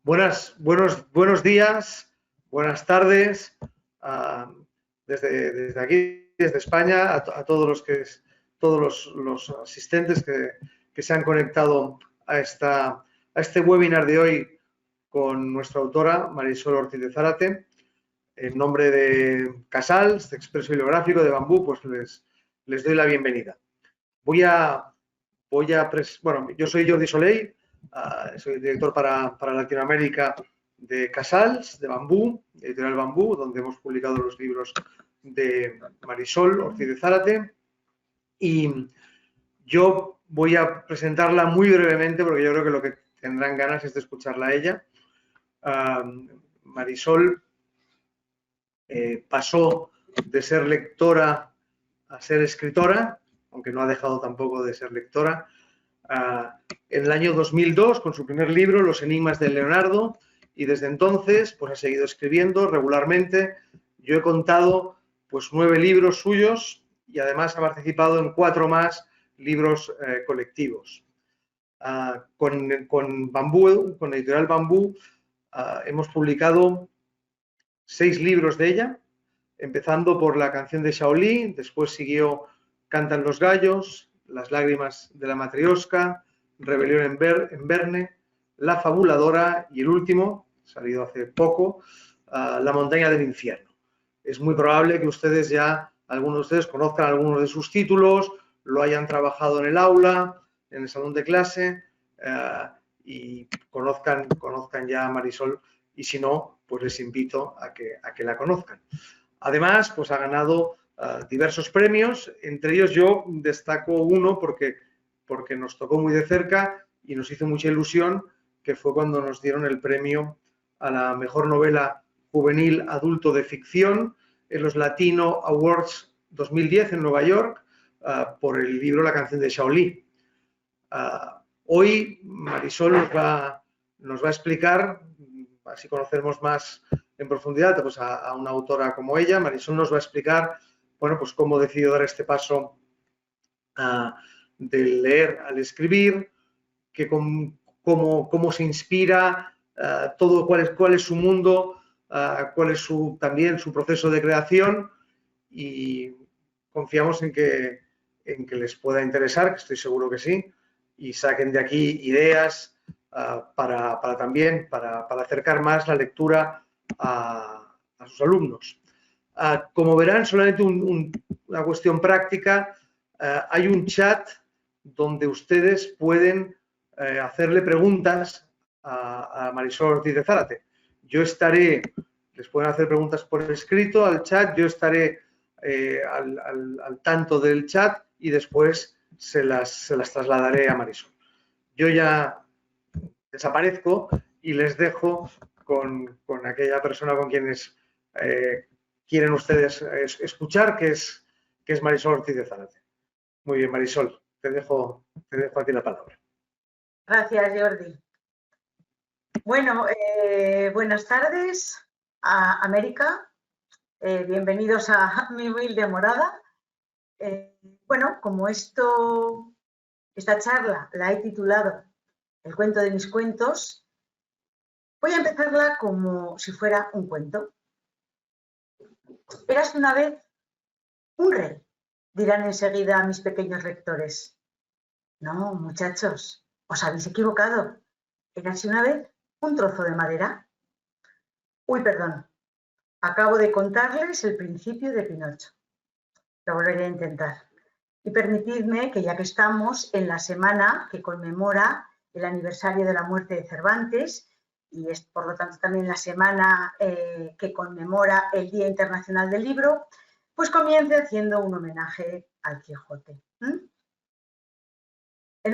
Buenos días, buenas tardes, desde aquí, desde España, a todos los asistentes que se han conectado a este webinar de hoy con nuestra autora Marisol Ortiz de Zárate. En nombre de Casals, de Expreso Bibliográfico, de Bambú, pues les doy la bienvenida. Yo soy Jordi Soleil, soy director para Latinoamérica de Casals, de Bambú, de Editorial Bambú, donde hemos publicado los libros de Marisol Ortiz de Zárate. Y yo voy a presentarla muy brevemente porque yo creo que lo que tendrán ganas es de escucharla a ella. Marisol pasó de ser lectora a ser escritora, aunque no ha dejado tampoco de ser lectora, en el año 2002 con su primer libro, Los enigmas de Leonardo, y desde entonces pues ha seguido escribiendo regularmente. Yo he contado pues 9 libros suyos y además ha participado en 4 más libros colectivos. Con Bambú, con Editorial Bambú, hemos publicado 6 libros de ella, empezando por La canción de Shaolin, después siguió Cantan los gallos, Las lágrimas de la matrioska, Rebelión en Verne, La fabuladora y el último, salido hace poco, La montaña del infierno. Es muy probable que algunos de ustedes conozcan algunos de sus títulos, lo hayan trabajado en el aula, en el salón de clase y conozcan ya a Marisol, y si no, pues les invito a que la conozcan. Además, pues ha ganado diversos premios, entre ellos yo destaco uno porque nos tocó muy de cerca y nos hizo mucha ilusión, que fue cuando nos dieron el premio a la mejor novela juvenil adulto de ficción en los Latino Awards 2010 en Nueva York por el libro La canción de Shaolin. Hoy Marisol nos va a explicar, así conocemos más en profundidad pues a una autora como ella. Marisol nos va a explicar, bueno, pues cómo decidió dar este paso del leer al escribir, cómo se inspira, cuál es su mundo, cuál es también su proceso de creación, y confiamos en que les pueda interesar, que estoy seguro que sí, y saquen de aquí ideas para acercar más la lectura a sus alumnos. Como verán, solamente una cuestión práctica, hay un chat donde ustedes pueden hacerle preguntas a Marisol Ortiz de Zárate. Les pueden hacer preguntas por escrito al chat, yo estaré al tanto del chat y después se las trasladaré a Marisol. Yo ya desaparezco y les dejo con aquella persona con quienes quieren ustedes escuchar, que es Marisol Ortiz de Zárate. Muy bien, Marisol, te dejo a ti la palabra. Gracias, Jordi. Bueno, buenas tardes a América. Bienvenidos a mi humilde morada. Bueno, como esta charla la he titulado El cuento de mis cuentos, voy a empezarla como si fuera un cuento. Érase una vez un rey, dirán enseguida mis pequeños lectores. No, muchachos, os habéis equivocado. Érase una vez un trozo de madera. Uy, perdón. Acabo de contarles el principio de Pinocho. Lo volveré a intentar. Y permitidme que, ya que estamos en la semana que conmemora el aniversario de la muerte de Cervantes, y es por lo tanto también la semana que conmemora el Día Internacional del Libro, pues comience haciendo un homenaje al Quijote. En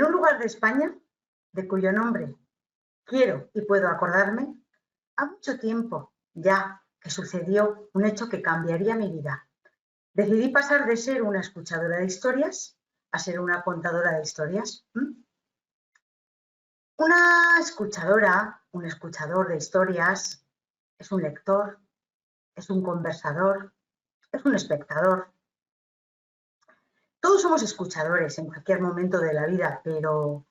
un lugar de España, de cuyo nombre quiero y puedo acordarme, ha mucho tiempo ya que sucedió un hecho que cambiaría mi vida. Decidí pasar de ser una escuchadora de historias a ser una contadora de historias. Una escuchadora, un escuchador de historias, es un lector, es un conversador, es un espectador. Todos somos escuchadores en cualquier momento de la vida, pero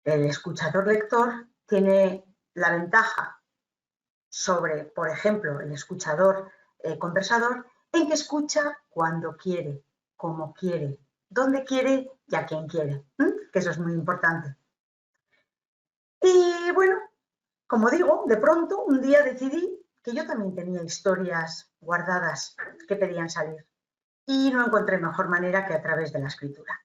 el escuchador lector tiene la ventaja sobre, por ejemplo, el escuchador conversador, en que escucha cuando quiere, como quiere, donde quiere y a quien quiere, que eso es muy importante. Y bueno, como digo, de pronto un día decidí que yo también tenía historias guardadas que pedían salir y no encontré mejor manera que a través de la escritura.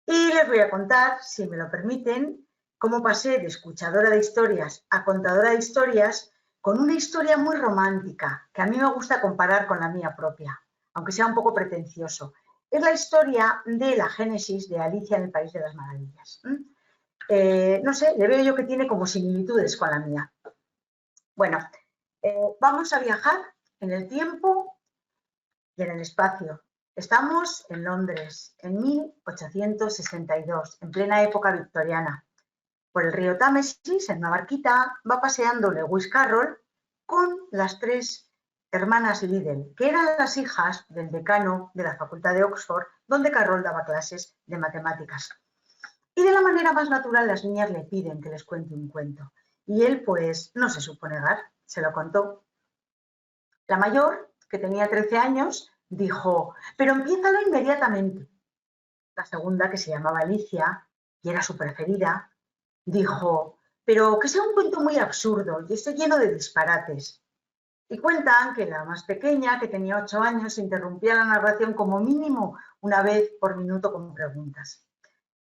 Y les voy a contar, si me lo permiten, cómo pasé de escuchadora de historias a contadora de historias con una historia muy romántica, que a mí me gusta comparar con la mía propia, aunque sea un poco pretencioso. Es la historia de la génesis de Alicia en el País de las Maravillas. No sé, le veo yo que tiene como similitudes con la mía. Bueno, vamos a viajar en el tiempo y en el espacio. Estamos en Londres, en 1862, en plena época victoriana. Por el río Támesis, en una barquita, va paseando Lewis Carroll con las 3 hermanas Liddell, que eran las hijas del decano de la Facultad de Oxford, donde Carroll daba clases de matemáticas. Y de la manera más natural las niñas le piden que les cuente un cuento. Y él, pues, no se supo negar, se lo contó. La mayor, que tenía 13 años, dijo, pero empiézalo inmediatamente. La segunda, que se llamaba Alicia, y era su preferida, dijo, pero que sea un cuento muy absurdo y esté lleno de disparates. Y cuentan que la más pequeña, que tenía 8 años, interrumpía la narración como mínimo una vez por minuto con preguntas.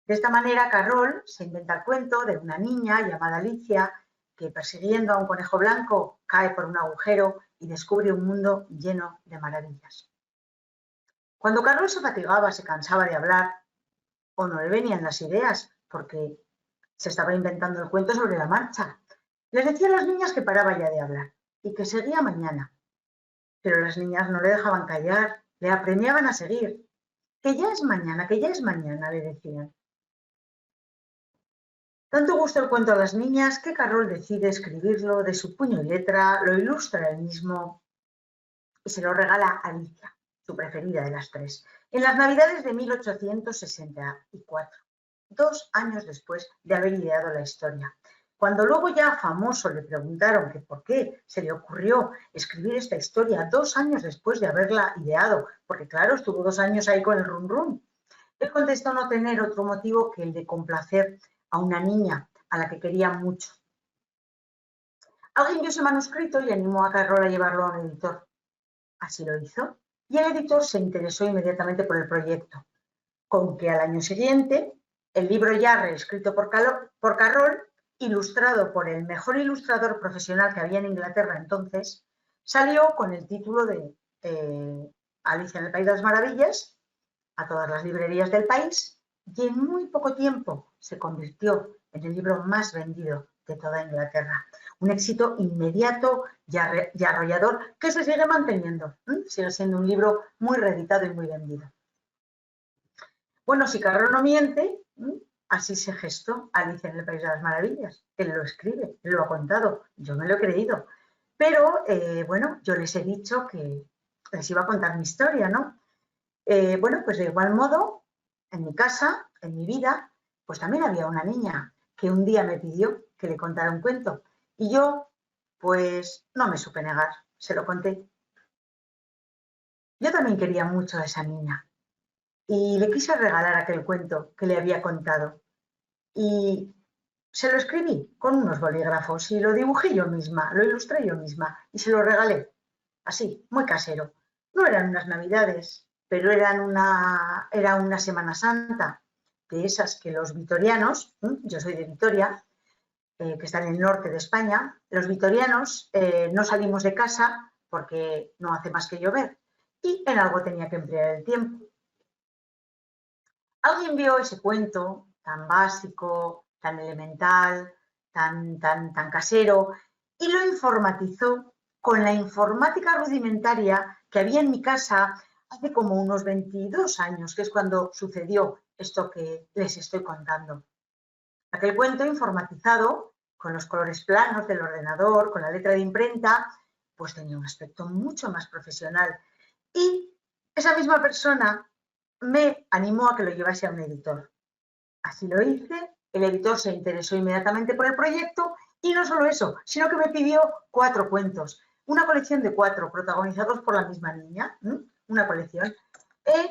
De esta manera, Carroll se inventa el cuento de una niña llamada Alicia que, persiguiendo a un conejo blanco, cae por un agujero y descubre un mundo lleno de maravillas. Cuando Carroll se fatigaba, se cansaba de hablar, o no le venían las ideas, porque se estaba inventando el cuento sobre la marcha, les decía a las niñas que paraba ya de hablar y que seguía mañana. Pero las niñas no le dejaban callar, le apremiaban a seguir. Que ya es mañana, le decían. Tanto gusta el cuento a las niñas que Carroll decide escribirlo de su puño y letra, lo ilustra él mismo y se lo regala a Alicia, su preferida de las 3, en las Navidades de 1864, 2 años después de haber ideado la historia. Cuando luego ya famoso le preguntaron que por qué se le ocurrió escribir esta historia 2 años después de haberla ideado, porque claro, estuvo 2 años ahí con el rum rum, él contestó no tener otro motivo que el de complacer a una niña a la que quería mucho. Alguien vio ese manuscrito y animó a Carroll a llevarlo a un editor. Así lo hizo, y el editor se interesó inmediatamente por el proyecto, con que al año siguiente, el libro ya reescrito por Carroll, ilustrado por el mejor ilustrador profesional que había en Inglaterra entonces, salió con el título de Alicia en el País de las Maravillas a todas las librerías del país y en muy poco tiempo se convirtió en el libro más vendido de toda Inglaterra. Un éxito inmediato y arrollador que se sigue manteniendo. Sigue siendo un libro muy reeditado y muy vendido. Bueno, si Carroll no miente, así se gestó Alicia en el País de las Maravillas. Él lo escribe, él lo ha contado, yo me lo he creído. Pero, bueno, yo les he dicho que les iba a contar mi historia, ¿no? Bueno, pues de igual modo, en mi casa, en mi vida, pues también había una niña que un día me pidió que le contara un cuento. Y yo, pues, no me supe negar, se lo conté. Yo también quería mucho a esa niña y le quise regalar aquel cuento que le había contado. Y se lo escribí con unos bolígrafos y lo dibujé yo misma, lo ilustré yo misma y se lo regalé. Así, muy casero. No eran unas Navidades, pero era una Semana Santa, de esas que los vitorianos, yo soy de Vitoria, que está en el norte de España, los vitorianos no salimos de casa porque no hace más que llover y en algo tenía que emplear el tiempo. Alguien vio ese cuento tan básico, tan elemental, tan casero y lo informatizó con la informática rudimentaria que había en mi casa hace como unos 22 años, que es cuando sucedió esto que les estoy contando. Aquel cuento informatizado, con los colores planos del ordenador, con la letra de imprenta, pues tenía un aspecto mucho más profesional. Y esa misma persona me animó a que lo llevase a un editor. Así lo hice, el editor se interesó inmediatamente por el proyecto Y no solo eso, sino que me pidió 4 cuentos, una colección de 4 protagonizados por la misma niña, una colección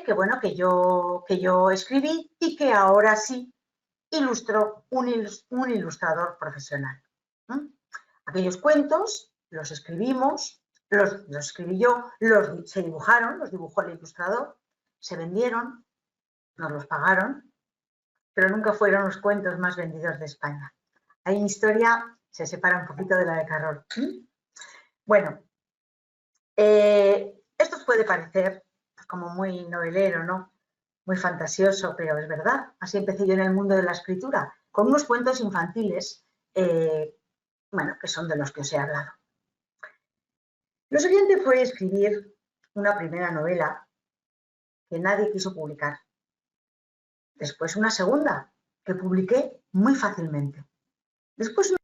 que, bueno, que yo escribí y que ahora sí ilustró un ilustrador profesional. Aquellos cuentos los escribimos, los escribí yo, se dibujaron, los dibujó el ilustrador, se vendieron, nos los pagaron, pero nunca fueron los cuentos más vendidos de España. Ahí mi historia se separa un poquito de la de Carol. Bueno, esto os puede parecer como muy novelero, ¿no? Muy fantasioso, pero es verdad. Así empecé yo en el mundo de la escritura, con unos cuentos infantiles, bueno, que son de los que os he hablado. Lo siguiente fue escribir una primera novela que nadie quiso publicar. Después una segunda, que publiqué muy fácilmente. Después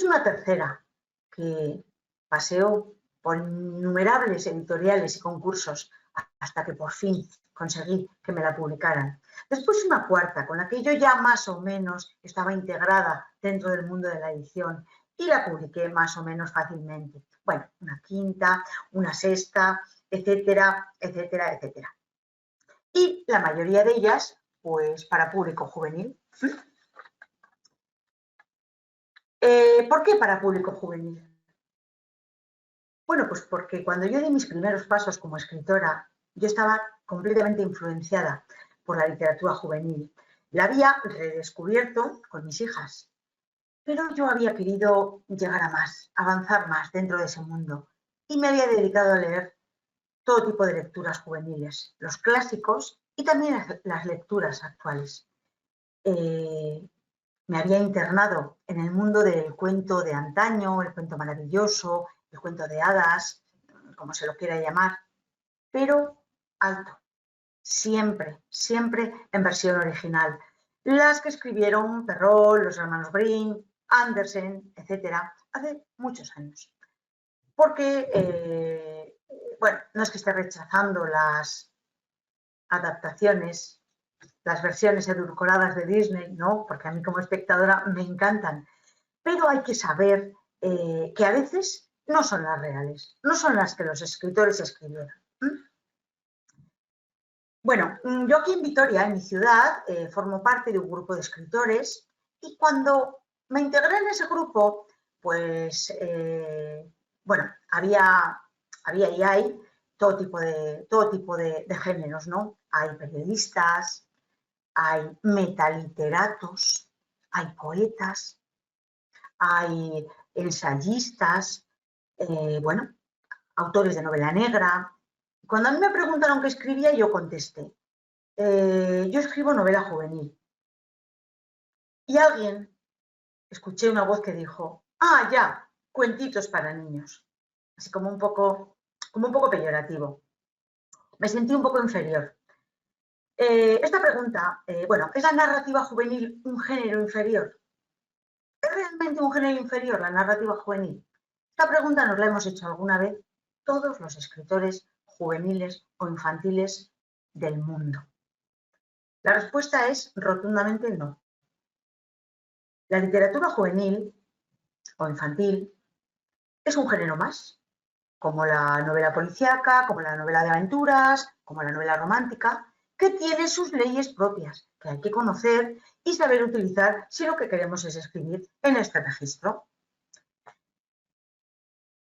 una tercera, que paseó por innumerables editoriales y concursos hasta que por fin conseguí que me la publicaran. Después una cuarta, con la que yo ya más o menos estaba integrada dentro del mundo de la edición y la publiqué más o menos fácilmente. Bueno, una quinta, una sexta, etcétera, etcétera, etcétera. Y la mayoría de ellas, pues para público juvenil. ¿Por qué para público juvenil? Bueno, pues porque cuando yo di mis primeros pasos como escritora, yo estaba completamente influenciada por la literatura juvenil. La había redescubierto con mis hijas, pero yo había querido llegar a más, avanzar más dentro de ese mundo y me había dedicado a leer todo tipo de lecturas juveniles, los clásicos y también las lecturas actuales. Me había internado en el mundo del cuento de antaño, el cuento maravilloso, el cuento de hadas, como se lo quiera llamar, pero alto, siempre, siempre en versión original. Las que escribieron Perrault, los hermanos Grimm, Andersen, etcétera, hace muchos años. Porque, bueno, no es que esté rechazando las adaptaciones, las versiones edulcoradas de Disney, no, porque a mí como espectadora me encantan, pero hay que saber que a veces no son las reales, no son las que los escritores escribieron. Bueno, yo aquí en Vitoria, en mi ciudad, formo parte de un grupo de escritores y cuando me integré en ese grupo, pues, bueno, había y hay todo tipo de géneros, ¿no? Hay periodistas, hay metaliteratos, hay poetas, hay ensayistas, bueno, autores de novela negra. Cuando a mí me preguntaron qué escribía, yo contesté, yo escribo novela juvenil. Y escuché una voz que dijo, ah, ya, cuentitos para niños. Así como un poco peyorativo. Me sentí un poco inferior. Esta pregunta, bueno, ¿es la narrativa juvenil un género inferior? ¿Es realmente un género inferior la narrativa juvenil? Esta pregunta nos la hemos hecho alguna vez todos los escritores juveniles o infantiles del mundo. La respuesta es rotundamente no. La literatura juvenil o infantil es un género más, como la novela policíaca, como la novela de aventuras, como la novela romántica, que tiene sus leyes propias, que hay que conocer y saber utilizar si lo que queremos es escribir en este registro.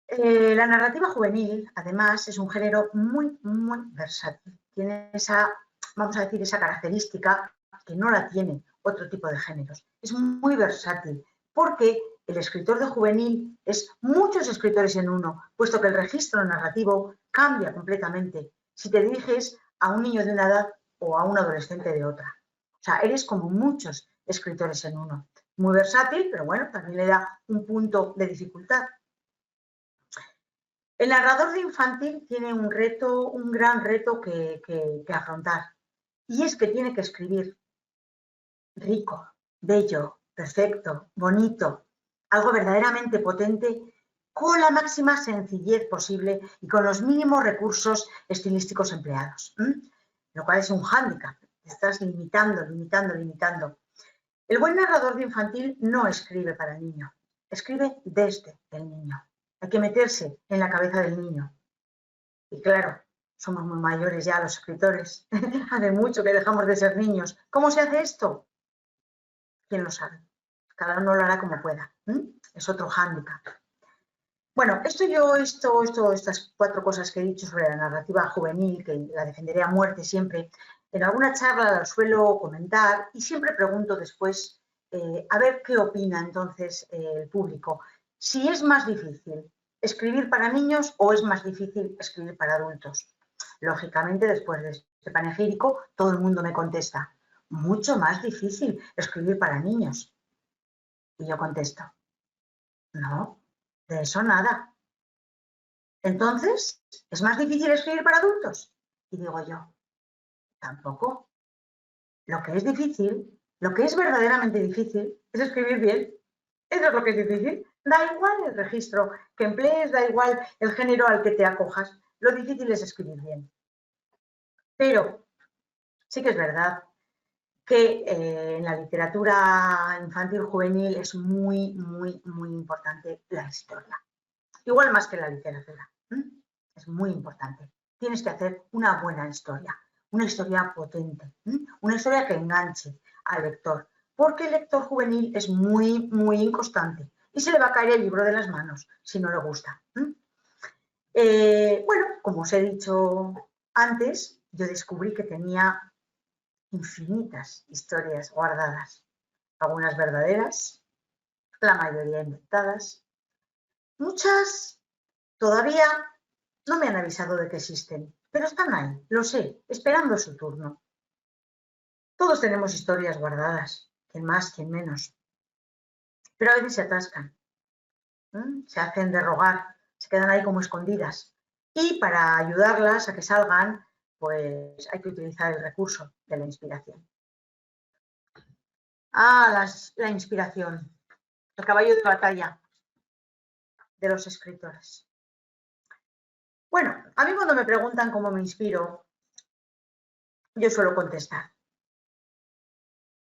La narrativa juvenil, además, es un género muy, muy versátil. Tiene esa, vamos a decir, esa característica que no la tiene otro tipo de géneros. Es muy versátil porque el escritor de juvenil es muchos escritores en uno, puesto que el registro narrativo cambia completamente si te diriges a un niño de una edad o a un adolescente de otra. O sea, eres como muchos escritores en uno. Muy versátil, pero bueno, también le da un punto de dificultad. El narrador de infantil tiene un gran reto que afrontar, y es que tiene que escribir rico, bello, perfecto, bonito, algo verdaderamente potente, con la máxima sencillez posible y con los mínimos recursos estilísticos empleados, lo cual es un hándicap. Estás limitando. El buen narrador de infantil no escribe para el niño, escribe desde el niño. Hay que meterse en la cabeza del niño. Y claro, somos muy mayores ya los escritores. Hace mucho que dejamos de ser niños. ¿Cómo se hace esto? ¿Quién lo sabe? Cada uno lo hará como pueda. Es otro hándicap. Bueno, estas 4 cosas que he dicho sobre la narrativa juvenil, que la defenderé a muerte siempre, en alguna charla las suelo comentar y siempre pregunto después a ver qué opina entonces el público. Si es más difícil escribir para niños o es más difícil escribir para adultos. Lógicamente, después de este panegírico, todo el mundo me contesta, mucho más difícil escribir para niños. Y yo contesto, no, de eso nada. Entonces, ¿es más difícil escribir para adultos? Y digo yo, tampoco. Lo que es difícil, lo que es verdaderamente difícil, es escribir bien. Eso es lo que es difícil. Da igual el registro que emplees, da igual el género al que te acojas. Lo difícil es escribir bien. Pero sí que es verdad que en la literatura infantil juvenil es muy, muy, muy importante la historia. Igual más que la literatura. Es muy importante. Tienes que hacer una buena historia, una historia potente, una historia que enganche al lector, porque el lector juvenil es muy, muy inconstante y se le va a caer el libro de las manos si no le gusta. Bueno, como os he dicho antes, yo descubrí que tenía infinitas historias guardadas, algunas verdaderas, la mayoría inventadas, muchas todavía no me han avisado de que existen, pero están ahí, lo sé, esperando su turno. Todos tenemos historias guardadas, quien más, quien menos, pero a veces se atascan, se hacen de rogar, se quedan ahí como escondidas. Y para ayudarlas a que salgan, pues hay que utilizar el recurso de la inspiración. La inspiración, el caballo de batalla de los escritores. Bueno, a mí cuando me preguntan cómo me inspiro, yo suelo contestar.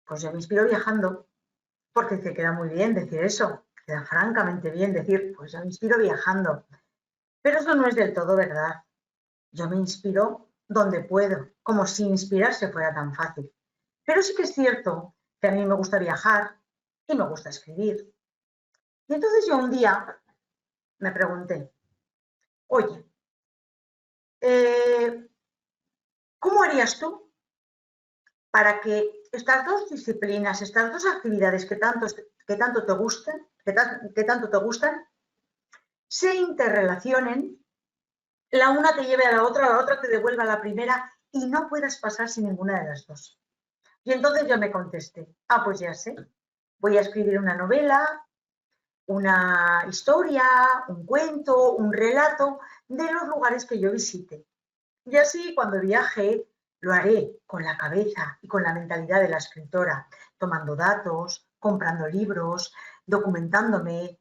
Pues yo me inspiro viajando, porque te queda muy bien decir eso, queda francamente bien decir, pues yo me inspiro viajando. Pero eso no es del todo verdad. Yo me inspiro donde puedo, como si inspirarse fuera tan fácil. Pero sí que es cierto que a mí me gusta viajar y me gusta escribir. Y entonces yo un día me pregunté, oye, ¿cómo harías tú para que estas 2 disciplinas, estas 2 actividades que tanto te gustan, se interrelacionen, la una te lleve a la otra te devuelva a la primera y no puedas pasar sin ninguna de las 2? Y entonces yo me contesté, pues ya sé, voy a escribir una novela, una historia, un cuento, un relato de los lugares que yo visite. Y así cuando viaje lo haré con la cabeza y con la mentalidad de la escritora, tomando datos, comprando libros, documentándome,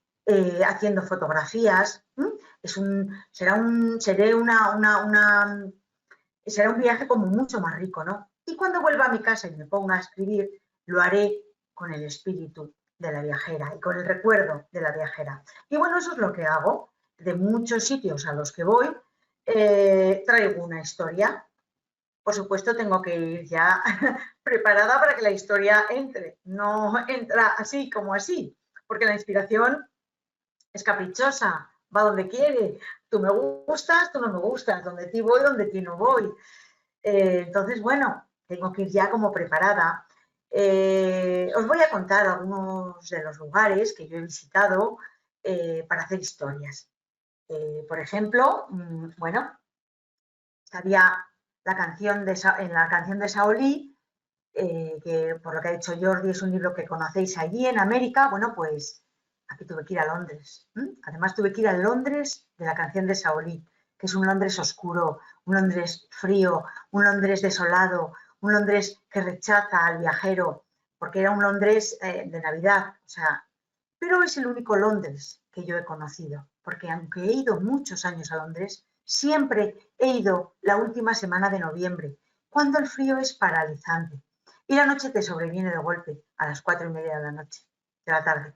haciendo fotografías. Será un viaje como mucho más rico, ¿no? Y cuando vuelva a mi casa y me ponga a escribir, lo haré con el espíritu de la viajera y con el recuerdo de la viajera. Y bueno, eso es lo que hago. De muchos sitios a los que voy, traigo una historia. Por supuesto, tengo que ir ya preparada para que la historia entre. No entra así como así, porque la inspiración es caprichosa, va donde quiere. Tú me gustas, tú no me gustas, donde ti voy, donde ti no voy. Entonces, bueno, tengo que ir ya como preparada. Os voy a contar algunos de los lugares que yo he visitado para hacer historias. Por ejemplo, bueno, había en la canción de Saolí, que por lo que ha dicho Jordi es un libro que conocéis allí en América. Bueno, pues aquí tuve que ir a Londres. Además tuve que ir a Londres de la canción de Saolí, que es un Londres oscuro, un Londres frío, un Londres desolado, un Londres que rechaza al viajero, porque era un Londres de Navidad, pero es el único Londres que yo he conocido, porque aunque he ido muchos años a Londres, siempre he ido la última semana de noviembre, cuando el frío es paralizante y la noche te sobreviene de golpe a las 4:30 de la tarde.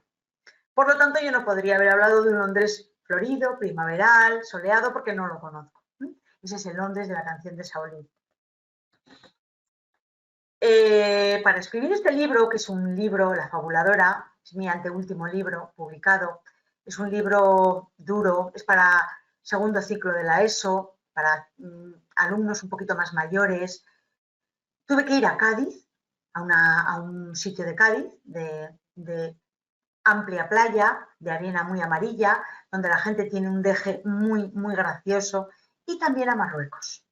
Por lo tanto, yo no podría haber hablado de un Londres florido, primaveral, soleado, porque no lo conozco. Ese es el Londres de la canción de Saulín. Para escribir este libro, que es un libro, La Fabuladora, es mi anteúltimo libro publicado, es un libro duro, es para segundo ciclo de la ESO, para alumnos un poquito más mayores. Tuve que ir a Cádiz, a un sitio de Cádiz, de amplia playa, de arena muy amarilla, donde la gente tiene un deje muy, muy gracioso, y también a Marruecos,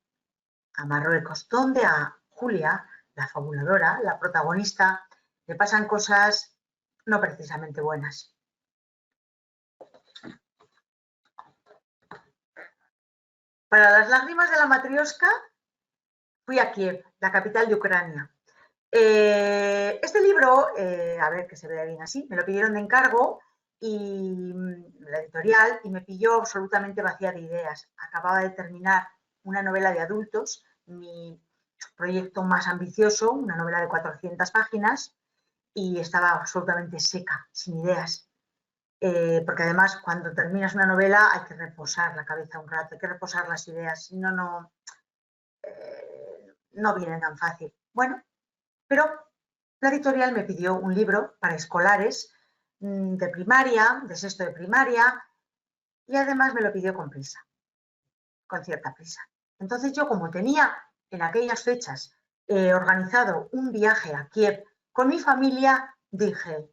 donde a Julia, la fabuladora, la protagonista, le pasan cosas no precisamente buenas. Para las lágrimas de la matrioska fui a Kiev, la capital de Ucrania. Este libro, a ver que se vea bien así, me lo pidieron de encargo y la editorial, y me pilló absolutamente vacía de ideas. Acababa de terminar una novela de adultos, mi proyecto más ambicioso, una novela de 400 páginas, y estaba absolutamente seca, sin ideas. Porque además cuando terminas una novela hay que reposar la cabeza un rato, hay que reposar las ideas, si no, no vienen tan fácil. Bueno, pero la editorial me pidió un libro para escolares de primaria, de sexto de primaria, y además me lo pidió con prisa, con cierta prisa. Entonces yo, como tenía en aquellas fechas organizado un viaje a Kiev con mi familia, dije,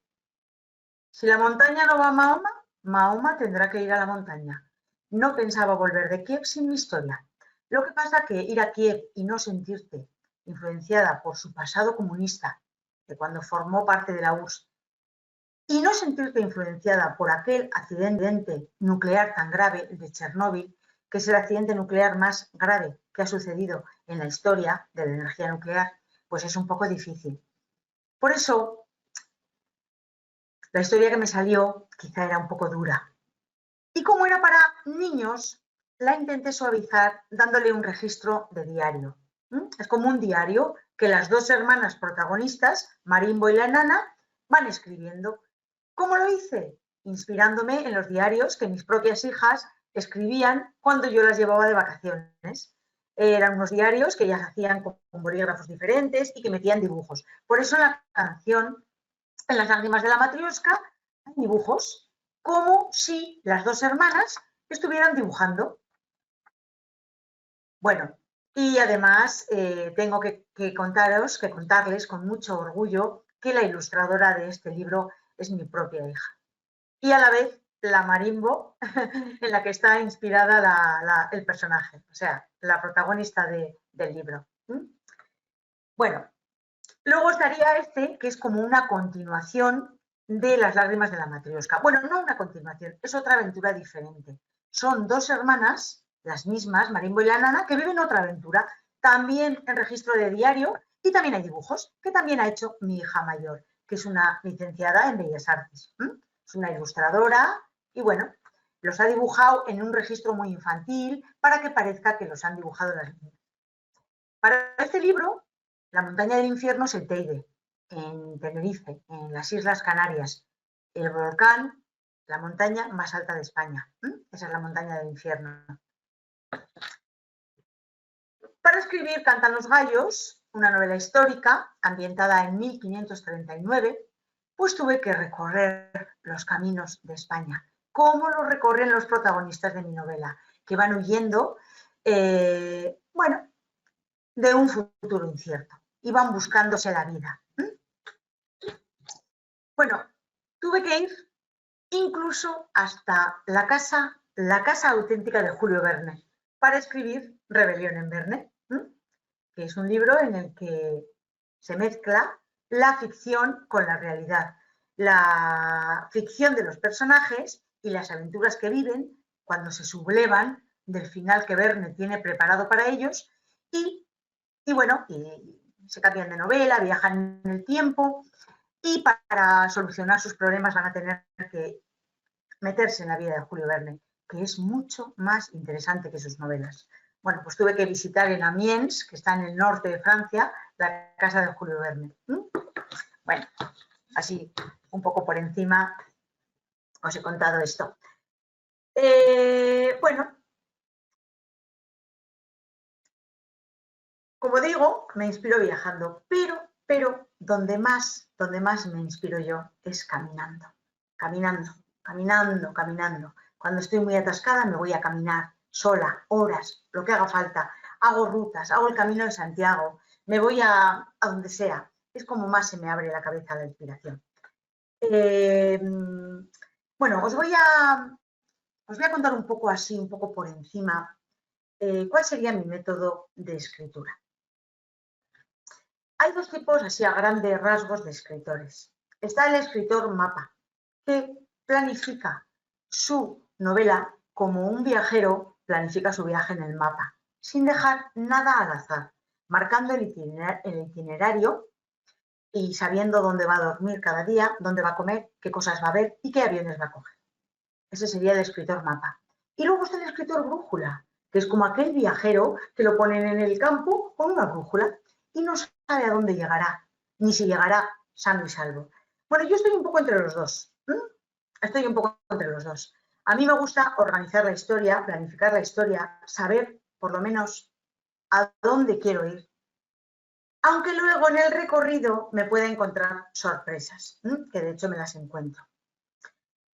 si la montaña no va a Mahoma, Mahoma tendrá que ir a la montaña. No pensaba volver de Kiev sin mi historia. Lo que pasa es que ir a Kiev y no sentirte influenciada por su pasado comunista, de cuando formó parte de la URSS, y no sentirte influenciada por aquel accidente nuclear tan grave, el de Chernóbil, que es el accidente nuclear más grave que ha sucedido en la historia de la energía nuclear, pues es un poco difícil. Por eso, la historia que me salió quizá era un poco dura. Y como era para niños, la intenté suavizar dándole un registro de diario. Es como un diario que las dos hermanas protagonistas, Marimbo y la enana, van escribiendo. ¿Cómo lo hice? Inspirándome en los diarios que mis propias hijas escribían cuando yo las llevaba de vacaciones. Eran unos diarios que ellas hacían con bolígrafos diferentes y que metían dibujos. Por eso en la canción, en Las lágrimas de la matrioska, hay dibujos, como si las dos hermanas estuvieran dibujando. Bueno, y además tengo que contarles con mucho orgullo que la ilustradora de este libro es mi propia hija. Y a la vez la Marimbo en la que está inspirada el personaje, o sea, la protagonista del libro. Bueno, luego estaría este, que es como una continuación de Las lágrimas de la matrioska. Bueno, no una continuación, es otra aventura diferente. Son dos hermanas, las mismas, Marimbo y la enana, que viven otra aventura, también en registro de diario, y también hay dibujos, que también ha hecho mi hija mayor, que es una licenciada en Bellas Artes. Es una ilustradora y, bueno, los ha dibujado en un registro muy infantil para que parezca que los han dibujado las niñas. Para este libro, La montaña del infierno es el Teide, en Tenerife, en las Islas Canarias. El volcán, la montaña más alta de España. Esa es la montaña del infierno. Para escribir Cantan los gallos, una novela histórica ambientada en 1539, pues tuve que recorrer los caminos de España. ¿Cómo lo recorren los protagonistas de mi novela? Que van huyendo, bueno, de un futuro incierto. Iban buscándose la vida. Bueno, tuve que ir incluso hasta la casa auténtica de Julio Verne para escribir Rebelión en Verne, que es un libro en el que se mezcla la ficción con la realidad, la ficción de los personajes y las aventuras que viven cuando se sublevan del final que Verne tiene preparado para ellos y bueno, y se cambian de novela, viajan en el tiempo y para solucionar sus problemas van a tener que meterse en la vida de Julio Verne, que es mucho más interesante que sus novelas. Bueno, pues tuve que visitar en Amiens, que está en el norte de Francia, la casa de Julio Verne. Bueno, así un poco por encima os he contado esto. Bueno, como digo, me inspiro viajando, pero donde más me inspiro yo es caminando. Cuando estoy muy atascada me voy a caminar sola, horas, lo que haga falta. Hago rutas, hago el Camino de Santiago, me voy a donde sea. Es como más se me abre la cabeza la inspiración. Bueno, os voy a contar un poco así, un poco por encima, cuál sería mi método de escritura. Hay dos tipos así a grandes rasgos de escritores. Está el escritor mapa, que planifica su novela como un viajero planifica su viaje en el mapa, sin dejar nada al azar, marcando el itinerario y sabiendo dónde va a dormir cada día, dónde va a comer, qué cosas va a ver y qué aviones va a coger. Ese sería el escritor mapa. Y luego está el escritor brújula, que es como aquel viajero que lo ponen en el campo con una brújula y no sabe a dónde llegará, ni si llegará sano y salvo. Bueno, yo estoy un poco entre los dos. A mí me gusta organizar la historia, planificar la historia, saber por lo menos a dónde quiero ir. Aunque luego en el recorrido me pueda encontrar sorpresas, que de hecho me las encuentro.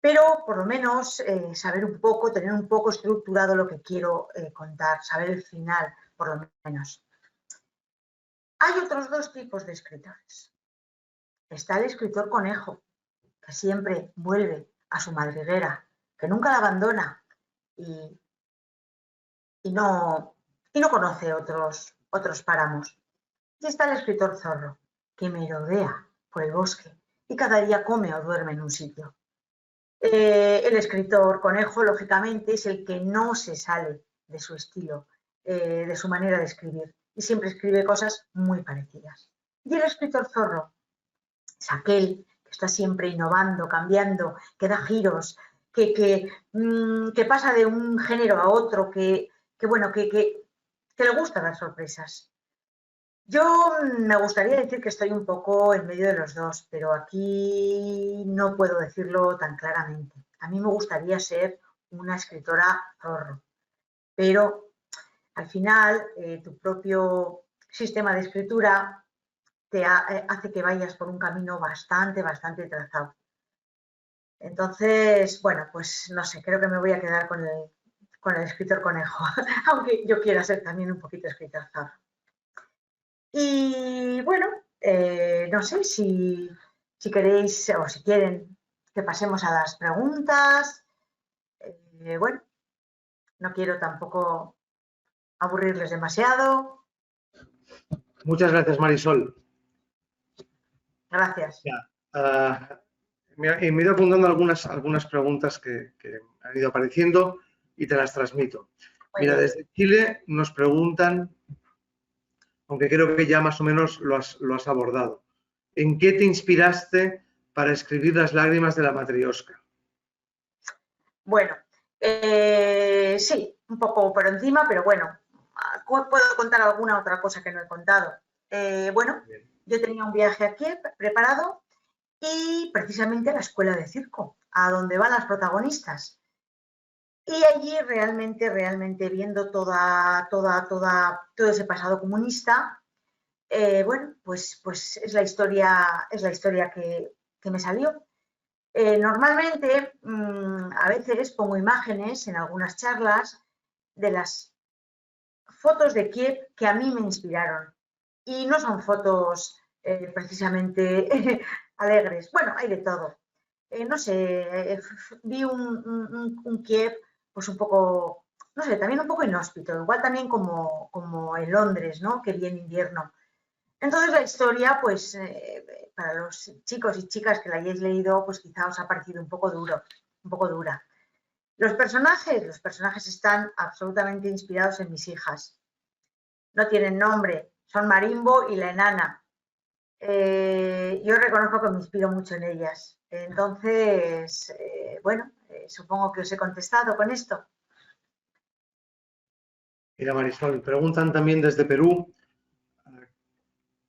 Pero por lo menos saber un poco, tener un poco estructurado lo que quiero contar, saber el final, por lo menos. Hay otros dos tipos de escritores. Está el escritor conejo, que siempre vuelve a su madriguera, que nunca la abandona y no conoce otros páramos. Y está el escritor zorro, que merodea por el bosque y cada día come o duerme en un sitio. El escritor conejo, lógicamente, es el que no se sale de su estilo, de su manera de escribir, y siempre escribe cosas muy parecidas. Y el escritor zorro es aquel que está siempre innovando, cambiando, que da giros, que pasa de un género a otro, que le gustan las sorpresas. Yo me gustaría decir que estoy un poco en medio de los dos, pero aquí no puedo decirlo tan claramente. A mí me gustaría ser una escritora zorro, pero al final tu propio sistema de escritura te hace que vayas por un camino bastante trazado. Entonces, bueno, pues no sé, creo que me voy a quedar con el escritor conejo, aunque yo quiera ser también un poquito escritor zorro. Y bueno, no sé si queréis o si quieren que pasemos a las preguntas. Bueno, no quiero tampoco aburrirles demasiado. Muchas gracias, Marisol. Gracias. Me he ido apuntando algunas preguntas que han ido apareciendo y te las transmito. Mira, desde Chile nos preguntan, aunque creo que ya más o menos lo has abordado. ¿En qué te inspiraste para escribir Las lágrimas de la Matrioska? Bueno, sí, un poco por encima, pero bueno, puedo contar alguna otra cosa que no he contado. Bueno, yo tenía un viaje aquí preparado y precisamente a la escuela de circo, a donde van las protagonistas. Y allí realmente viendo todo ese pasado comunista, bueno, pues es la historia que me salió. Normalmente, a veces pongo imágenes en algunas charlas de las fotos de Kiev que a mí me inspiraron. Y no son fotos precisamente alegres. Bueno, hay de todo. No sé, vi un Kiev pues un poco, no sé, también un poco inhóspito, igual también como en Londres, ¿no? Que vi en invierno. Entonces la historia, pues para los chicos y chicas que la hayáis leído, pues quizá os ha parecido un poco dura. Los personajes están absolutamente inspirados en mis hijas. No tienen nombre, son Marimbo y la enana. Yo reconozco que me inspiro mucho en ellas. Entonces, bueno, supongo que os he contestado con esto. Mira, Marisol, preguntan también desde Perú,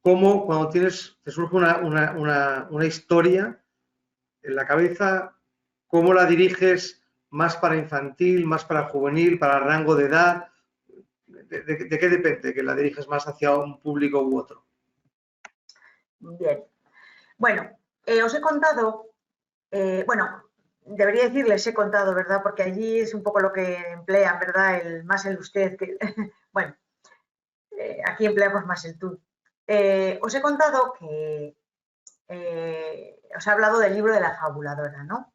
¿cómo cuando te surge una historia en la cabeza, ¿cómo la diriges más para infantil, más para juvenil, para rango de edad? ¿De qué depende que la diriges más hacia un público u otro? Bien. Bueno, os he contado, bueno, debería decirles he contado, ¿verdad? Porque allí es un poco lo que emplean, ¿verdad? Más el usted. Bueno, aquí empleamos más el tú. Os he contado que os he hablado del libro de la fabuladora, ¿no?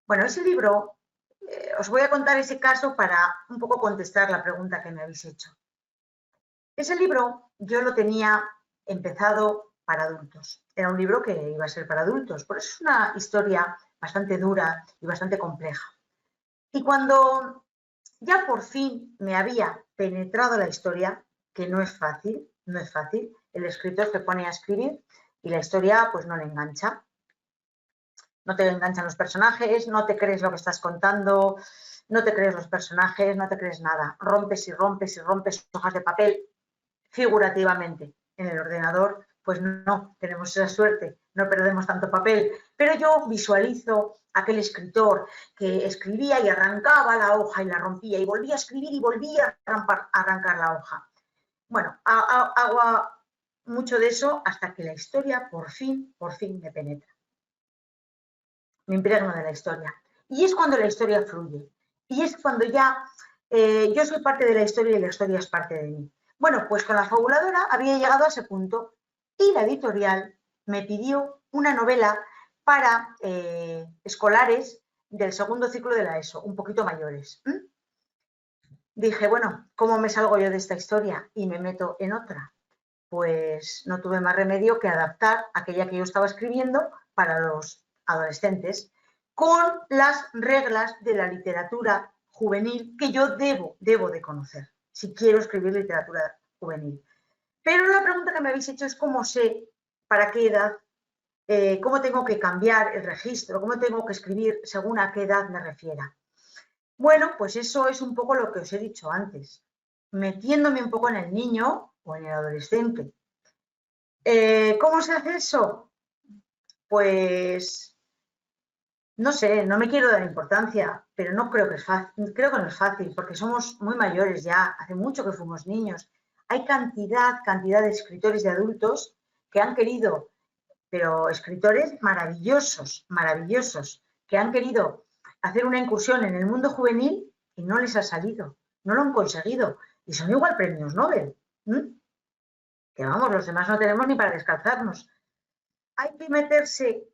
Bueno, ese libro, os voy a contar ese caso para un poco contestar la pregunta que me habéis hecho. Ese libro yo lo tenía empezado para adultos. Era un libro que iba a ser para adultos, por eso es una historia bastante dura y bastante compleja. Y cuando ya por fin me había penetrado la historia, que no es fácil, no es fácil, el escritor se pone a escribir y la historia pues no le engancha. No te enganchan los personajes, no te crees lo que estás contando, no te crees los personajes, no te crees nada. Rompes y rompes y rompes hojas de papel figurativamente. En el ordenador, pues no tenemos esa suerte, no perdemos tanto papel. Pero yo visualizo aquel escritor que escribía y arrancaba la hoja y la rompía y volvía a escribir y volvía a arrancar la hoja. Bueno, hago mucho de eso hasta que la historia por fin me penetra. Me impregno de la historia. Y es cuando la historia fluye. Y es cuando ya yo soy parte de la historia y la historia es parte de mí. Bueno, pues con la fabuladora había llegado a ese punto y la editorial me pidió una novela para escolares del segundo ciclo de la ESO, un poquito mayores. Dije, bueno, ¿cómo me salgo yo de esta historia? Y me meto en otra. Pues no tuve más remedio que adaptar aquella que yo estaba escribiendo para los adolescentes con las reglas de la literatura juvenil que yo debo de conocer si quiero escribir literatura juvenil. Pero la pregunta que me habéis hecho es cómo sé para qué edad, cómo tengo que cambiar el registro, cómo tengo que escribir según a qué edad me refiera. Bueno, pues eso es un poco lo que os he dicho antes, metiéndome un poco en el niño o en el adolescente. ¿Cómo se hace eso? Pues no sé, no me quiero dar importancia, pero no creo que es fácil, creo que no es fácil, porque somos muy mayores ya, hace mucho que fuimos niños. Hay cantidad de escritores de adultos que han querido, pero escritores maravillosos, que han querido hacer una incursión en el mundo juvenil y no les ha salido, no lo han conseguido. Y son igual premios Nobel. Que vamos, los demás no tenemos ni para descalzarnos. Hay que meterse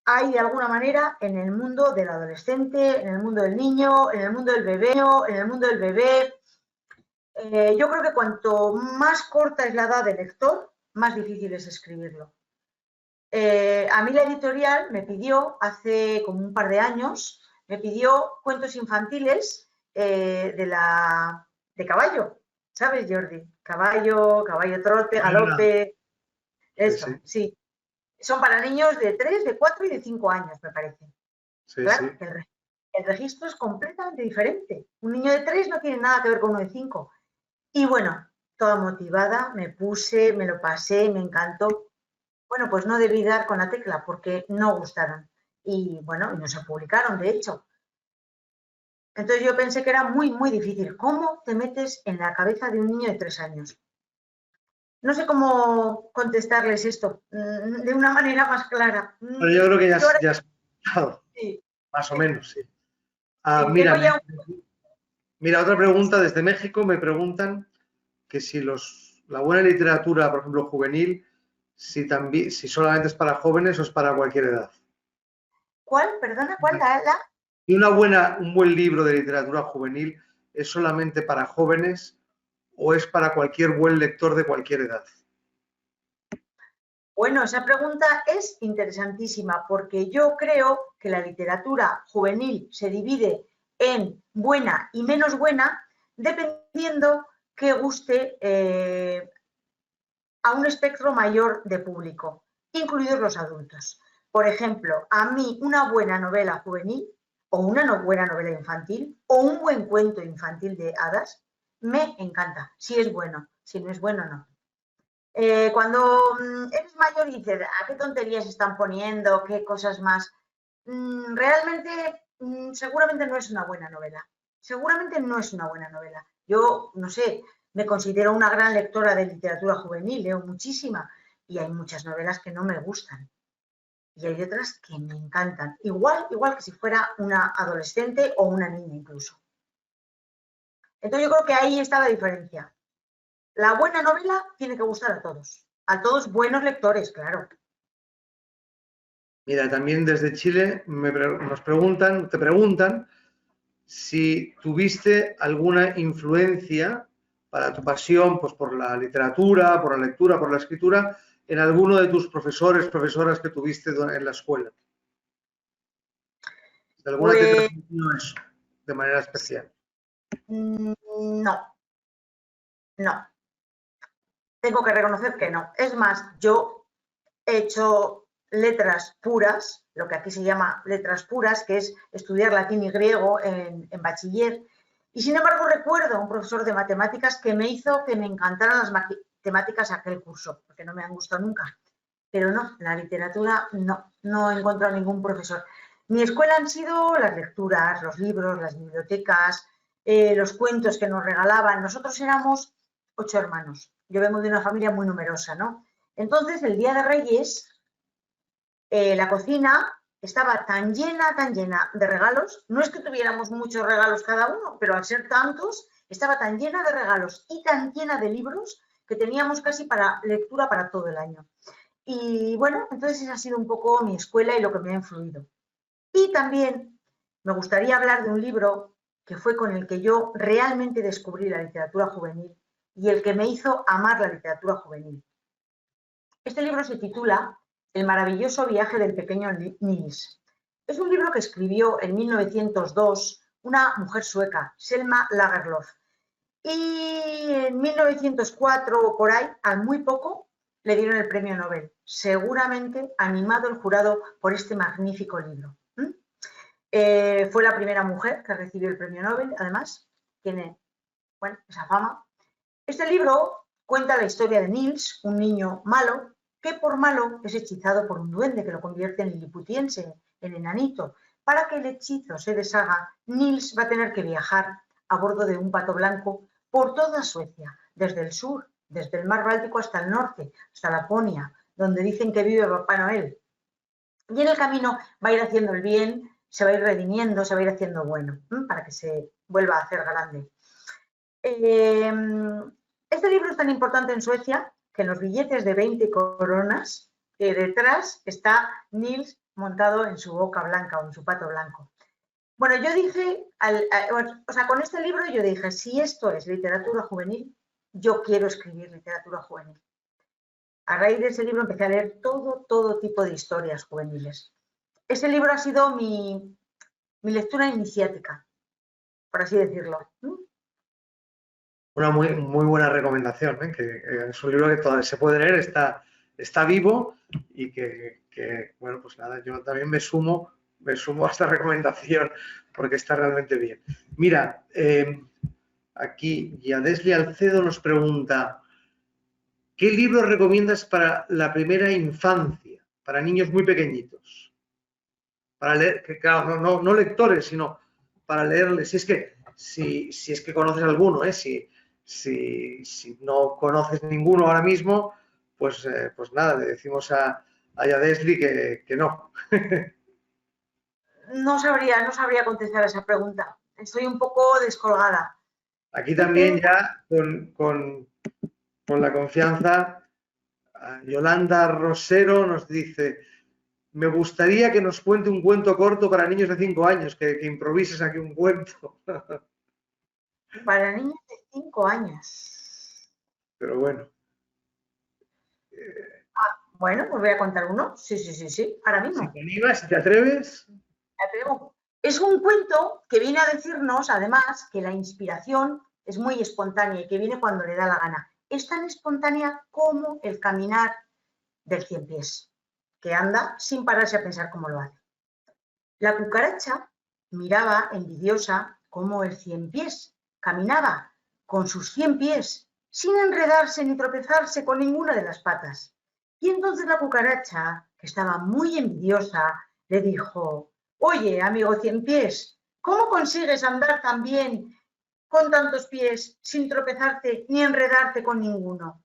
ahí de alguna manera en el mundo del adolescente, en el mundo del niño, en el mundo del bebé, en el mundo del bebé. Yo creo que cuanto más corta es la edad del lector, más difícil es escribirlo. A mí la editorial me pidió, hace como un par de años, me pidió cuentos infantiles de caballo, ¿sabes, Jordi? Caballo trote, galope, eso, sí. Son para niños de 3, de 4 y de 5 años, me parece. Sí, claro, sí. El registro es completamente diferente. Un niño de 3 no tiene nada que ver con uno de 5. Y bueno, toda motivada, me puse, me lo pasé, me encantó. Bueno, pues no debí dar con la tecla porque no gustaron. Y bueno, no se publicaron, de hecho. Entonces yo pensé que era muy difícil. ¿Cómo te metes en la cabeza de un niño de 3 años? No sé cómo contestarles esto de una manera más clara. Pero yo creo que ya has explicado, sí, más o menos, sí. Mira, otra pregunta desde México. Me preguntan que si la buena literatura, por ejemplo, juvenil, si solamente es para jóvenes o es para cualquier edad. ¿Cuál? Perdona, ¿cuál? ¿Y un buen libro de literatura juvenil es solamente para jóvenes o es para cualquier buen lector de cualquier edad? Bueno, esa pregunta es interesantísima porque yo creo que la literatura juvenil se divide en buena y menos buena dependiendo que guste a un espectro mayor de público, incluidos los adultos. Por ejemplo, a mí una buena novela juvenil o una buena novela infantil o un buen cuento infantil de hadas me encanta, si es bueno, si no es bueno no. Cuando eres mayor y dices, ¿a qué tonterías están poniendo? ¿Qué cosas más? Realmente seguramente no es una buena novela. Seguramente no es una buena novela. Yo, no sé, me considero una gran lectora de literatura juvenil, leo muchísima y hay muchas novelas que no me gustan. Y hay otras que me encantan. Igual que si fuera una adolescente o una niña incluso. Entonces yo creo que ahí está la diferencia. La buena novela tiene que gustar a todos buenos lectores, claro. Mira, también desde Chile te preguntan si tuviste alguna influencia para tu pasión, pues por la literatura, por la lectura, por la escritura, en alguno de tus profesores, profesoras que tuviste en la escuela. ¿De alguna te transmitió eso de manera especial? No. Tengo que reconocer que no. Es más, yo he hecho letras puras, lo que aquí se llama letras puras, que es estudiar latín y griego en bachiller. Y sin embargo recuerdo a un profesor de matemáticas que me hizo que me encantaran las matemáticas aquel curso, porque no me han gustado nunca. Pero no, la literatura no he encontrado ningún profesor. Mi escuela han sido las lecturas, los libros, las bibliotecas, los cuentos que nos regalaban. Nosotros éramos 8 hermanos. Yo vengo de una familia muy numerosa, ¿no? Entonces, el Día de Reyes, la cocina estaba tan llena de regalos. No es que tuviéramos muchos regalos cada uno, pero al ser tantos, estaba tan llena de regalos y tan llena de libros que teníamos casi para lectura para todo el año. Y bueno, entonces esa ha sido un poco mi escuela y lo que me ha influido. Y también me gustaría hablar de un libro que fue con el que yo realmente descubrí la literatura juvenil y el que me hizo amar la literatura juvenil. Este libro se titula El maravilloso viaje del pequeño Nils. Es un libro que escribió en 1902 una mujer sueca, Selma Lagerlöf. Y en 1904 o por ahí, al muy poco, le dieron el premio Nobel, seguramente animado el jurado por este magnífico libro. Fue la primera mujer que recibió el premio Nobel, además, tiene esa fama. Este libro cuenta la historia de Nils, un niño malo, que por malo es hechizado por un duende que lo convierte en liliputiense, en enanito. Para que el hechizo se deshaga, Nils va a tener que viajar a bordo de un pato blanco por toda Suecia, desde el sur, desde el mar Báltico hasta el norte, hasta Laponia, donde dicen que vive Papá Noel. Y en el camino va a ir haciendo el bien, se va a ir redimiendo, se va a ir haciendo bueno, para que se vuelva a hacer grande. Este libro es tan importante en Suecia que en los billetes de 20 coronas, detrás está Nils montado en su boca blanca o en su pato blanco. Bueno, yo dije, con este libro yo dije, si esto es literatura juvenil, yo quiero escribir literatura juvenil. A raíz de ese libro empecé a leer todo tipo de historias juveniles. Ese libro ha sido mi lectura iniciática, por así decirlo. Una muy buena recomendación, ¿eh? Que es un libro que todavía se puede leer, está vivo y que, bueno, pues nada, yo también me sumo a esta recomendación porque está realmente bien. Mira, aquí Yadesli Alcedo nos pregunta, ¿qué libro recomiendas para la primera infancia, para niños muy pequeñitos? Para leer, que claro, no lectores, sino para leerles. Si es que conoces alguno, si no conoces ninguno ahora mismo, pues nada, le decimos a Yadesli que no. No sabría contestar a esa pregunta. Estoy un poco descolgada. Aquí también ya con la confianza, Yolanda Rosero nos dice, me gustaría que nos cuente un cuento corto para niños de 5 años, que improvises aquí un cuento. Para niños de 5 años. Pero bueno. Bueno, pues voy a contar uno. Sí, ahora mismo. Si te animas, si te atreves. Es un cuento que viene a decirnos, además, que la inspiración es muy espontánea y que viene cuando le da la gana. Es tan espontánea como el caminar del 100 pies, que anda sin pararse a pensar cómo lo hace. La cucaracha miraba envidiosa cómo el 100 pies caminaba con sus 100 pies, sin enredarse ni tropezarse con ninguna de las patas. Y entonces la cucaracha, que estaba muy envidiosa, le dijo, Oye, amigo cien pies, ¿cómo consigues andar tan bien con tantos pies sin tropezarte ni enredarte con ninguno?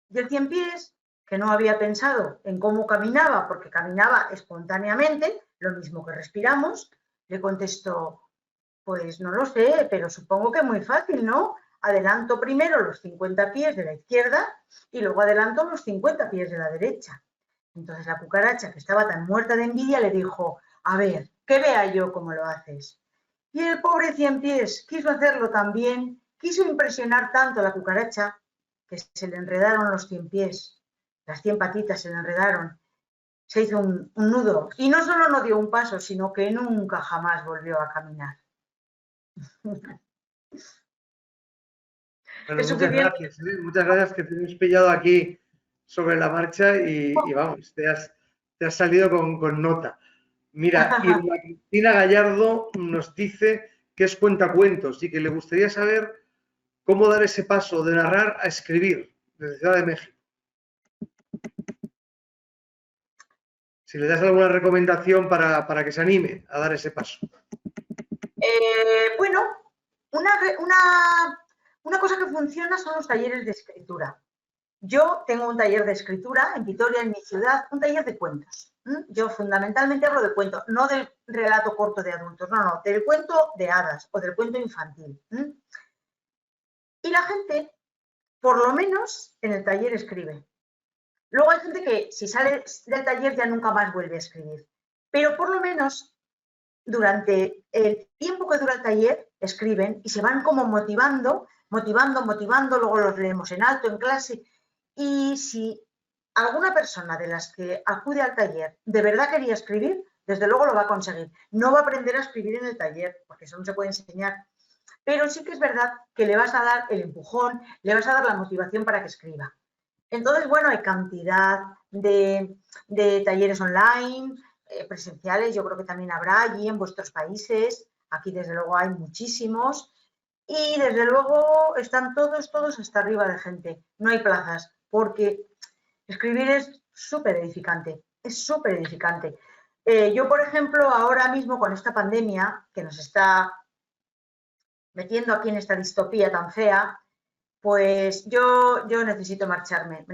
Y el cien pies, que no había pensado en cómo caminaba, porque caminaba espontáneamente, lo mismo que respiramos, le contestó, pues no lo sé, pero supongo que muy fácil, ¿no? Adelanto primero los 50 pies de la izquierda y luego adelanto los 50 pies de la derecha. Entonces la cucaracha, que estaba tan muerta de envidia, le dijo, a ver, que vea yo cómo lo haces. Y el pobre cien pies quiso hacerlo también, quiso impresionar tanto a la cucaracha que se le enredaron los 100 pies, las 100 patitas se le enredaron, se hizo un nudo y no solo no dio un paso, sino que nunca jamás volvió a caminar. Bueno, Es muchas gracias que te hemos pillado aquí sobre la marcha y vamos, te has salido con nota. Mira, Irma Cristina Gallardo nos dice que es cuentacuentos y que le gustaría saber cómo dar ese paso de narrar a escribir desde Ciudad de México. Si le das alguna recomendación para que se anime a dar ese paso. Bueno, una cosa que funciona son los talleres de escritura. Yo tengo un taller de escritura en Vitoria, en mi ciudad, un taller de cuentos. Yo fundamentalmente hablo de cuentos, no del relato corto de adultos, no, del cuento de hadas o del cuento infantil. Y la gente, por lo menos, en el taller escribe. Luego hay gente que si sale del taller ya nunca más vuelve a escribir. Pero por lo menos durante el tiempo que dura el taller escriben y se van como motivando, luego los leemos en alto, en clase. Y si alguna persona de las que acude al taller de verdad quería escribir, desde luego lo va a conseguir. No va a aprender a escribir en el taller, porque eso no se puede enseñar. Pero sí que es verdad que le vas a dar el empujón, le vas a dar la motivación para que escriba. Entonces, bueno, hay cantidad de talleres online, presenciales, yo creo que también habrá allí en vuestros países. Aquí, desde luego, hay muchísimos. Y, desde luego, están todos hasta arriba de gente. No hay plazas, porque escribir es súper edificante. Es súper edificante. Yo, por ejemplo, ahora mismo con esta pandemia que nos está metiendo aquí en esta distopía tan fea, pues yo necesito marcharme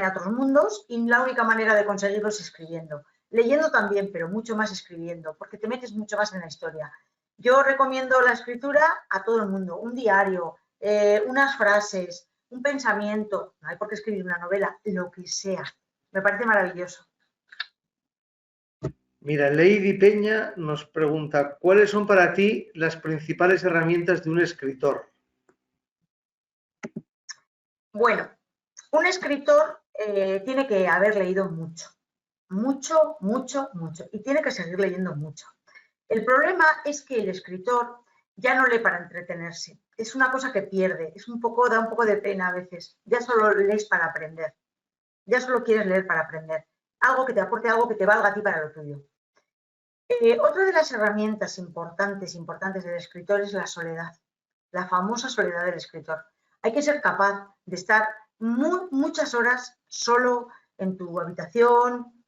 a otros mundos y la única manera de conseguirlo es escribiendo. Leyendo también, pero mucho más escribiendo, porque te metes mucho más en la historia. Yo recomiendo la escritura a todo el mundo, un diario, unas frases, un pensamiento, no hay por qué escribir una novela, lo que sea. Me parece maravilloso. Mira, Lady Peña nos pregunta, ¿cuáles son para ti las principales herramientas de un escritor? Bueno, un escritor tiene que haber leído mucho, y tiene que seguir leyendo mucho. El problema es que el escritor ya no lee para entretenerse, es una cosa que pierde, da un poco de pena a veces, ya solo lees para aprender, ya solo quieres leer para aprender, algo que te aporte, algo que te valga a ti para lo tuyo. Otra de las herramientas importantes del escritor es la soledad, la famosa soledad del escritor. Hay que ser capaz de estar muchas horas solo en tu habitación,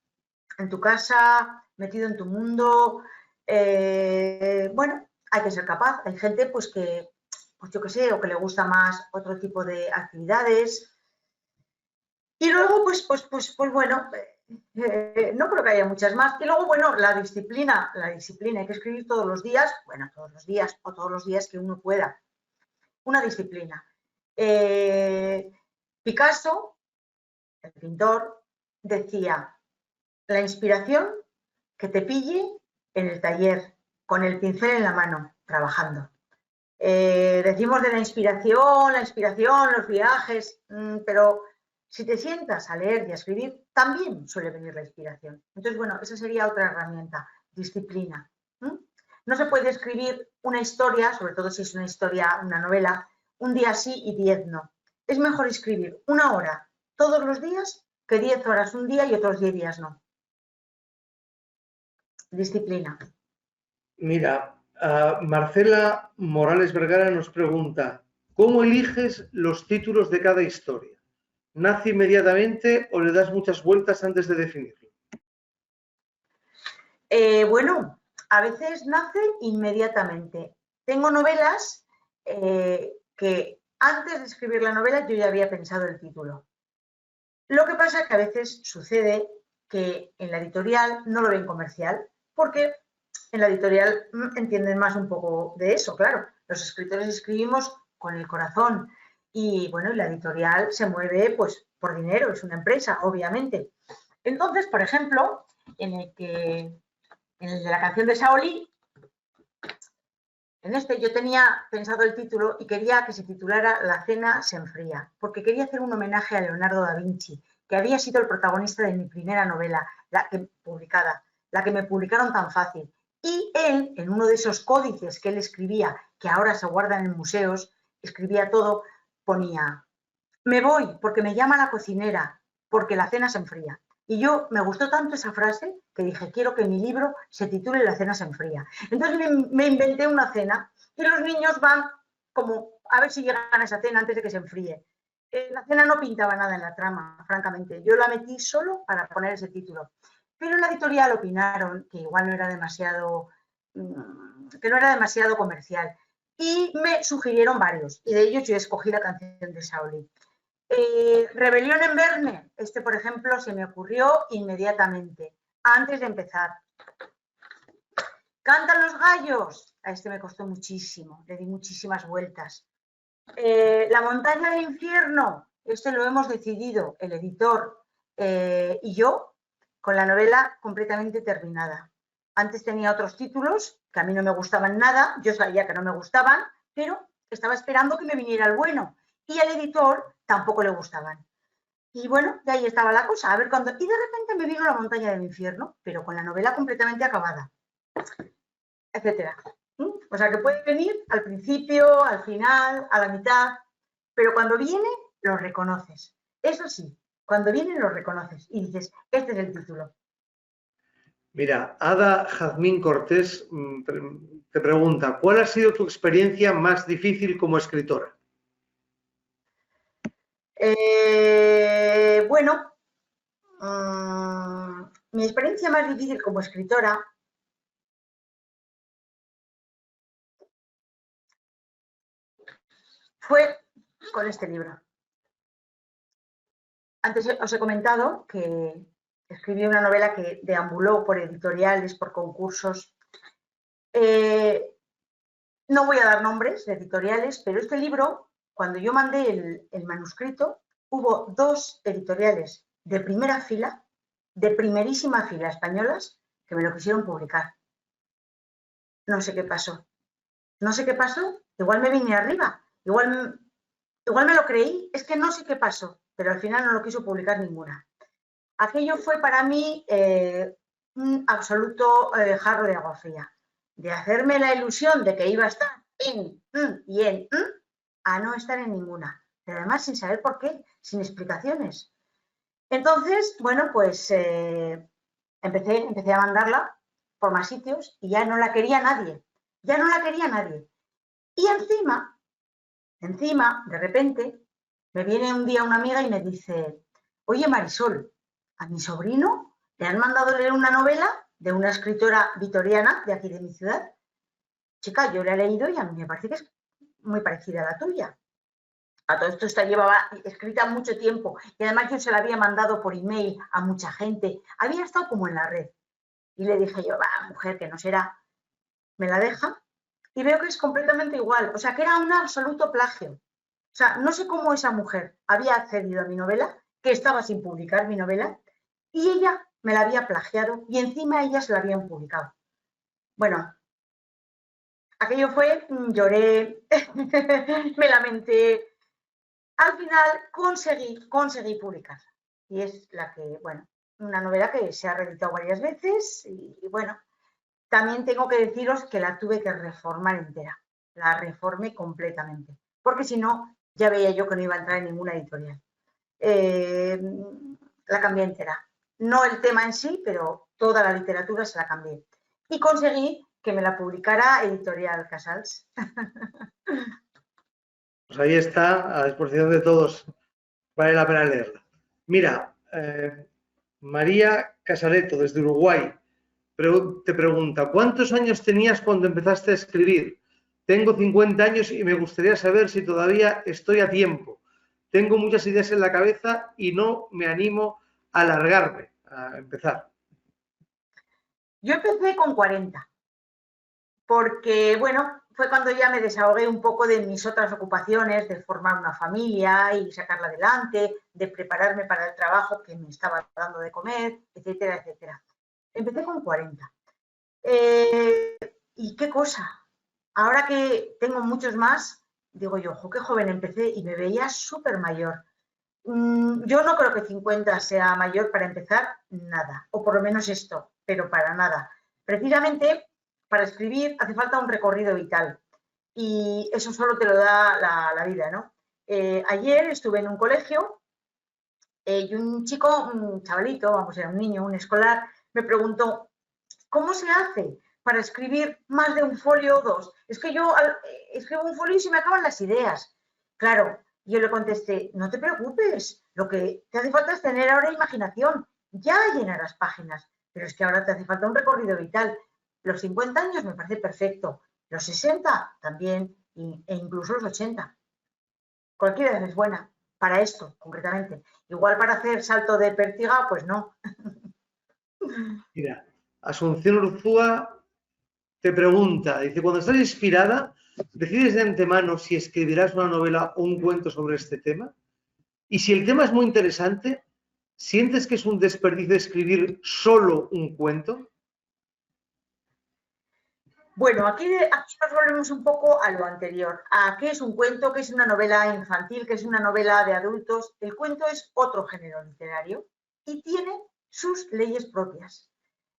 en tu casa, metido en tu mundo. Bueno, hay que ser capaz. Hay gente pues que, pues yo qué sé, o que le gusta más otro tipo de actividades. Y luego, pues bueno, no creo que haya muchas más. Y luego, bueno, la disciplina, hay que escribir todos los días, bueno, todos los días o todos los días que uno pueda. Una disciplina. Picasso, el pintor, decía, la inspiración que te pille en el taller, con el pincel en la mano, trabajando. Decimos de la inspiración, los viajes, pero si te sientas a leer y a escribir, también suele venir la inspiración. Entonces, bueno, esa sería otra herramienta, disciplina. No se puede escribir una historia, sobre todo si es una historia, una novela, un día sí y 10 no. Es mejor escribir 1 hora todos los días que 10 horas un día y otros 10 días no. Disciplina. Mira, Marcela Morales Vergara nos pregunta, ¿cómo eliges los títulos de cada historia? ¿Nace inmediatamente o le das muchas vueltas antes de definirlo? Bueno, a veces nace inmediatamente. Tengo novelas que antes de escribir la novela yo ya había pensado el título. Lo que pasa es que a veces sucede que en la editorial no lo ven comercial, porque en la editorial entienden más un poco de eso, claro. Los escritores escribimos con el corazón y, bueno, la editorial se mueve pues por dinero, es una empresa, obviamente. Entonces, por ejemplo, en el de la canción de Shaolin, en este yo tenía pensado el título y quería que se titulara La cena se enfría, porque quería hacer un homenaje a Leonardo da Vinci, que había sido el protagonista de mi primera novela, la que me publicaron tan fácil. Y él, en uno de esos códices que él escribía, que ahora se guardan en museos, escribía todo, ponía: me voy porque me llama la cocinera, porque la cena se enfría. Y yo me gustó tanto esa frase que dije, quiero que mi libro se titule La cena se enfría. Entonces me inventé una cena y los niños van como a ver si llegan a esa cena antes de que se enfríe. La cena no pintaba nada en la trama, francamente. Yo la metí solo para poner ese título. Pero en la editorial opinaron que igual no era demasiado, comercial. Y me sugirieron varios. Y de ellos yo escogí la canción de Shaolin. Rebelión en Verne, este por ejemplo se me ocurrió inmediatamente, antes de empezar. Cantan los gallos, a este me costó muchísimo, le di muchísimas vueltas. La montaña del infierno, este lo hemos decidido el editor y yo, con la novela completamente terminada. Antes tenía otros títulos que a mí no me gustaban nada, yo sabía que no me gustaban, pero estaba esperando que me viniera el bueno. Y al editor tampoco le gustaban. Y bueno, de ahí estaba la cosa. A ver cuándo. Y de repente me vino La montaña del infierno, pero con la novela completamente acabada, etcétera. O sea que puede venir al principio, al final, a la mitad, pero cuando viene, lo reconoces. Eso sí, cuando viene, lo reconoces y dices, este es el título. Mira, Ada Jazmín Cortés te pregunta, ¿cuál ha sido tu experiencia más difícil como escritora? Bueno, mi experiencia más difícil como escritora fue con este libro. Antes os he comentado que escribí una novela que deambuló por editoriales, por concursos. No voy a dar nombres de editoriales, pero este libro, cuando yo mandé el manuscrito, hubo 2 editoriales de primera fila, de primerísima fila españolas, que me lo quisieron publicar. No sé qué pasó. No sé qué pasó. Igual me vine arriba. Igual me lo creí. Es que no sé qué pasó, pero al final no lo quiso publicar ninguna. Aquello fue para mí un absoluto jarro de agua fría. De hacerme la ilusión de que iba a estar a no estar en ninguna. Pero además sin saber por qué, sin explicaciones. Entonces, bueno, pues empecé a mandarla por más sitios y ya no la quería nadie. Ya no la quería nadie. Y encima, de repente, me viene un día una amiga y me dice, oye Marisol, a mi sobrino le han mandado leer una novela de una escritora vitoriana de aquí de mi ciudad. Chica, yo la he leído y a mí me parece que es muy parecida a la tuya. A todo esto llevaba escrita mucho tiempo y además yo se la había mandado por email a mucha gente. Había estado como en la red. Y le dije yo, va, mujer, que no será. Me la deja y veo que es completamente igual. O sea, que era un absoluto plagio. O sea, no sé cómo esa mujer había accedido a mi novela, que estaba sin publicar mi novela, y ella me la había plagiado y encima ella se la habían publicado. Bueno, aquello fue, lloré, me lamenté. Al final conseguí publicarla. Y es la que, bueno, una novela que se ha reeditado varias veces y bueno, también tengo que deciros que la tuve que reformar entera. La reformé completamente. Porque si no, ya veía yo que no iba a entrar en ninguna editorial. La cambié entera. No el tema en sí, pero toda la literatura se la cambié. Y conseguí que me la publicara Editorial Casals. Pues ahí está, a disposición de todos. Vale la pena leerla. Mira, María Casareto, desde Uruguay, te pregunta, ¿cuántos años tenías cuando empezaste a escribir? Tengo 50 años y me gustaría saber si todavía estoy a tiempo. Tengo muchas ideas en la cabeza y no me animo a alargarme, a empezar. Yo empecé con 40, porque, bueno, fue cuando ya me desahogué un poco de mis otras ocupaciones, de formar una familia y sacarla adelante, de prepararme para el trabajo que me estaba dando de comer, etcétera, etcétera. Empecé con 40. ¿Y qué cosa? Ahora que tengo muchos más, digo yo, ojo, qué joven empecé y me veía súper mayor. Yo no creo que 50 sea mayor para empezar nada, o por lo menos esto, pero para nada. Precisamente para escribir hace falta un recorrido vital y eso solo te lo da la vida, ¿no? Ayer estuve en un colegio y un chico, un chavalito, vamos, era un niño, un escolar, me preguntó, ¿cómo se hace para escribir más de un folio o dos? Es que yo escribo un folio y se me acaban las ideas. Claro, yo le contesté, no te preocupes, lo que te hace falta es tener ahora imaginación, ya llenarás páginas, pero es que ahora te hace falta un recorrido vital. Los 50 años me parece perfecto, los 60 también, e incluso los 80. Cualquiera es buena para esto, concretamente. Igual para hacer salto de pértiga, pues no. Mira, Asunción Urzúa te pregunta, dice, cuando estás inspirada, ¿decides de antemano si escribirás una novela o un cuento sobre este tema? Y si el tema es muy interesante, ¿sientes que es un desperdicio escribir solo un cuento? Bueno, aquí nos volvemos un poco a lo anterior. ¿A qué es un cuento? ¿Qué es una novela infantil? ¿Qué es una novela de adultos? El cuento es otro género literario y tiene sus leyes propias.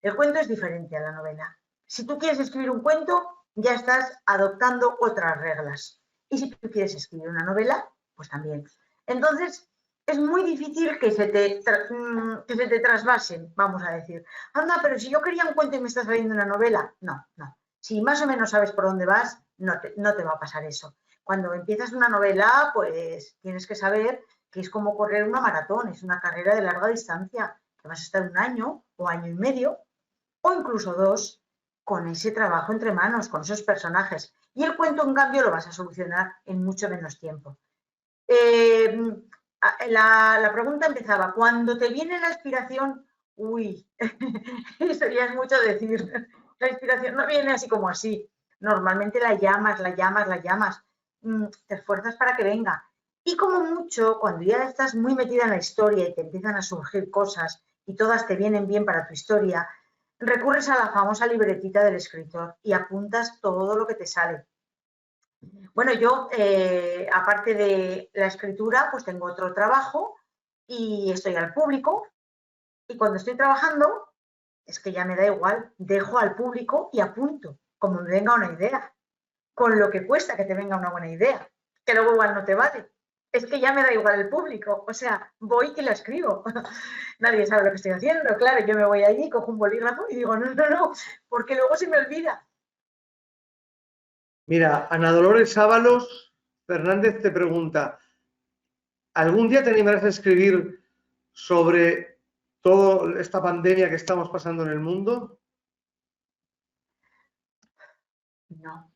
El cuento es diferente a la novela. Si tú quieres escribir un cuento, ya estás adoptando otras reglas. Y si tú quieres escribir una novela, pues también. Entonces, es muy difícil que se te trasvasen, vamos a decir. Anda, pero si yo quería un cuento y me está saliendo una novela. No, no. Si más o menos sabes por dónde vas, no te va a pasar eso. Cuando empiezas una novela, pues tienes que saber que es como correr una maratón, es una carrera de larga distancia, que vas a estar un año o año y medio o incluso dos con ese trabajo entre manos, con esos personajes. Y el cuento, en cambio, lo vas a solucionar en mucho menos tiempo. La pregunta empezaba, cuando te viene la inspiración, uy, eso ya es mucho decir. La inspiración no viene así como así. Normalmente la llamas, la llamas, la llamas. Te esfuerzas para que venga. Y como mucho, cuando ya estás muy metida en la historia y te empiezan a surgir cosas y todas te vienen bien para tu historia, recurres a la famosa libretita del escritor y apuntas todo lo que te sale. Bueno, yo, aparte de la escritura, pues tengo otro trabajo y estoy al público. Y cuando estoy trabajando, es que ya me da igual, dejo al público y apunto, como me venga una idea, con lo que cuesta que te venga una buena idea, que luego igual no te vale. Es que ya me da igual el público, o sea, voy y la escribo. Nadie sabe lo que estoy haciendo, claro, yo me voy allí, cojo un bolígrafo y digo, no, no, no, porque luego se me olvida. Mira, Ana Dolores Ábalos Fernández te pregunta, ¿algún día te animarás a escribir sobre toda esta pandemia que estamos pasando en el mundo? No,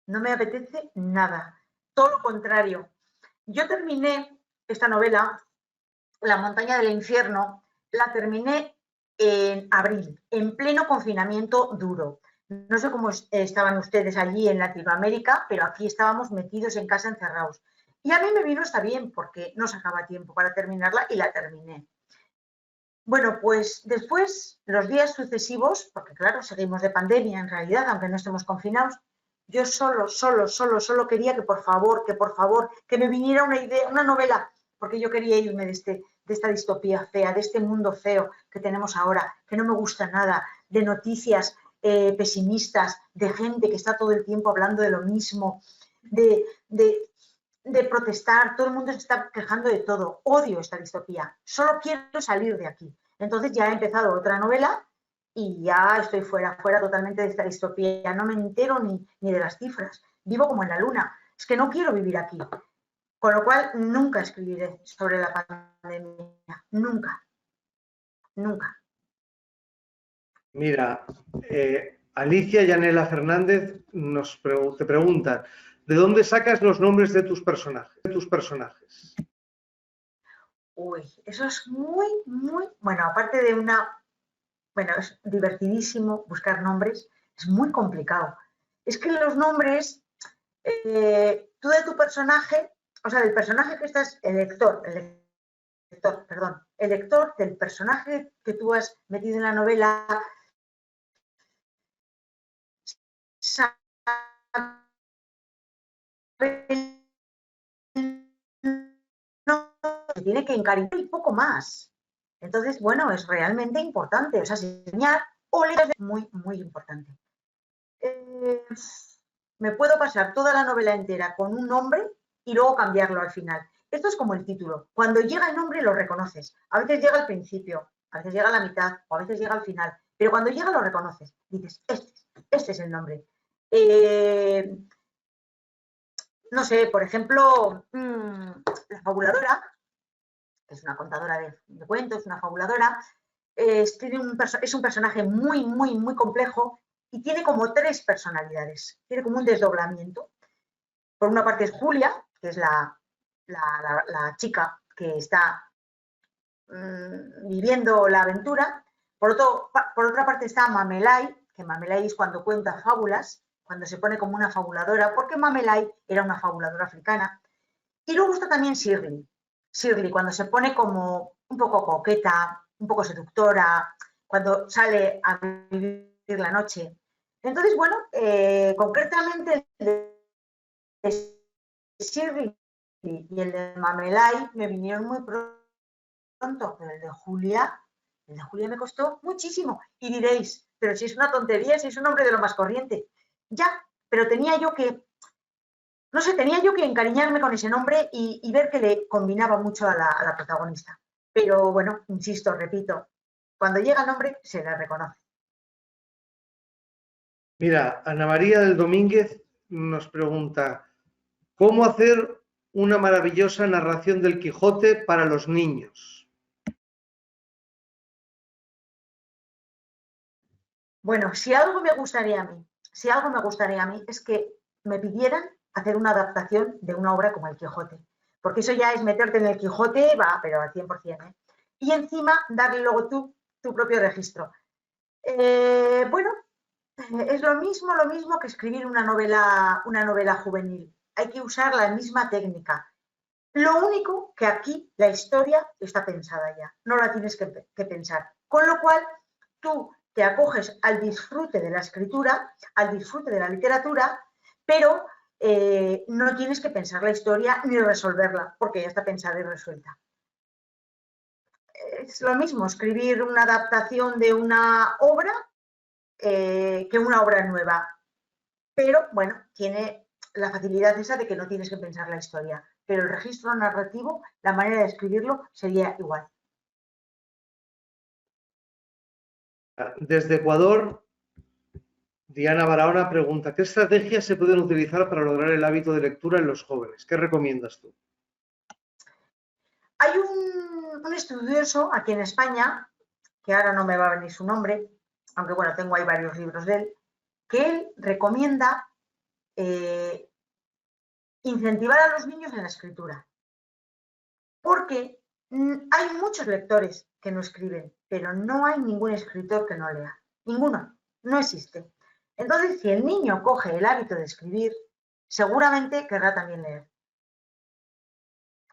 no me apetece nada, todo lo contrario. Yo terminé esta novela, La montaña del infierno, la terminé en abril, en pleno confinamiento duro. No sé cómo estaban ustedes allí en Latinoamérica, pero aquí estábamos metidos en casa encerrados. Y a mí me vino está bien porque no sacaba tiempo para terminarla y la terminé. Bueno, pues después, los días sucesivos, porque claro, seguimos de pandemia en realidad, aunque no estemos confinados, yo solo quería que por favor, que me viniera una idea, una novela, porque yo quería irme de esta distopía fea, de este mundo feo que tenemos ahora, que no me gusta nada, de noticias pesimistas, de gente que está todo el tiempo hablando de lo mismo, de, de, de protestar, todo el mundo se está quejando de todo. Odio esta distopía, solo quiero salir de aquí. Entonces ya he empezado otra novela y ya estoy fuera totalmente de esta distopía, no me entero ni de las cifras, vivo como en la luna, es que no quiero vivir aquí. Con lo cual nunca escribiré sobre la pandemia, nunca, nunca. Mira, Alicia Yanela Fernández te pregunta, ¿de dónde sacas los nombres de tus personajes? Uy, eso es muy, muy, bueno, aparte de bueno, es divertidísimo buscar nombres, es muy complicado. Es que los nombres, tú de tu personaje, o sea, del personaje que estás, el lector del personaje que tú has metido en la novela, sabe se tiene que encariñar un poco más. Entonces, bueno, es realmente importante. O sea, enseñar o leer es muy, muy importante. Me puedo pasar toda la novela entera con un nombre y luego cambiarlo al final. Esto es como el título. Cuando llega el nombre lo reconoces. A veces llega al principio, a veces llega a la mitad o a veces llega al final. Pero cuando llega lo reconoces. Dices, este es el nombre. No sé, por ejemplo, la fabuladora, que es una contadora de cuentos, una fabuladora, es un personaje muy, muy, muy complejo y tiene como 3 personalidades, tiene como un desdoblamiento. Por una parte es Julia, que es la chica que está viviendo la aventura. Por otra parte está Mamelay, que Mamelay es cuando cuenta fábulas, cuando se pone como una fabuladora, porque Mamelay era una fabuladora africana. Y luego está también Shirley. Shirley, cuando se pone como un poco coqueta, un poco seductora, cuando sale a vivir la noche. Entonces, bueno, concretamente el de Shirley y el de Mamelay me vinieron muy pronto, pero el de Julia me costó muchísimo. Y diréis, pero si es una tontería, si es un hombre de lo más corriente. Ya, pero tenía yo que encariñarme con ese nombre y ver que le combinaba mucho a la protagonista. Pero bueno, insisto, repito, cuando llega el nombre se le reconoce. Mira, Ana María del Domínguez nos pregunta, ¿cómo hacer una maravillosa narración del Quijote para los niños? Bueno, si algo me gustaría a mí es que me pidieran hacer una adaptación de una obra como El Quijote, porque eso ya es meterte en El Quijote, va, pero al 100%, ¿eh? Y encima darle luego tu propio registro. Bueno, es lo mismo que escribir una novela juvenil. Hay que usar la misma técnica. Lo único que aquí la historia está pensada ya, no la tienes que pensar. Con lo cual, tú te acoges al disfrute de la escritura, al disfrute de la literatura, pero no tienes que pensar la historia ni resolverla, porque ya está pensada y resuelta. Es lo mismo escribir una adaptación de una obra que una obra nueva, pero bueno, tiene la facilidad esa de que no tienes que pensar la historia, pero el registro narrativo, la manera de escribirlo sería igual. Desde Ecuador, Diana Barahona pregunta, ¿qué estrategias se pueden utilizar para lograr el hábito de lectura en los jóvenes? ¿Qué recomiendas tú? Hay un estudioso aquí en España, que ahora no me va a venir su nombre, aunque bueno, tengo ahí varios libros de él, que él recomienda incentivar a los niños en la escritura. Porque hay muchos lectores que no escriben, pero no hay ningún escritor que no lea. Ninguno, no existe. Entonces, si el niño coge el hábito de escribir, seguramente querrá también leer.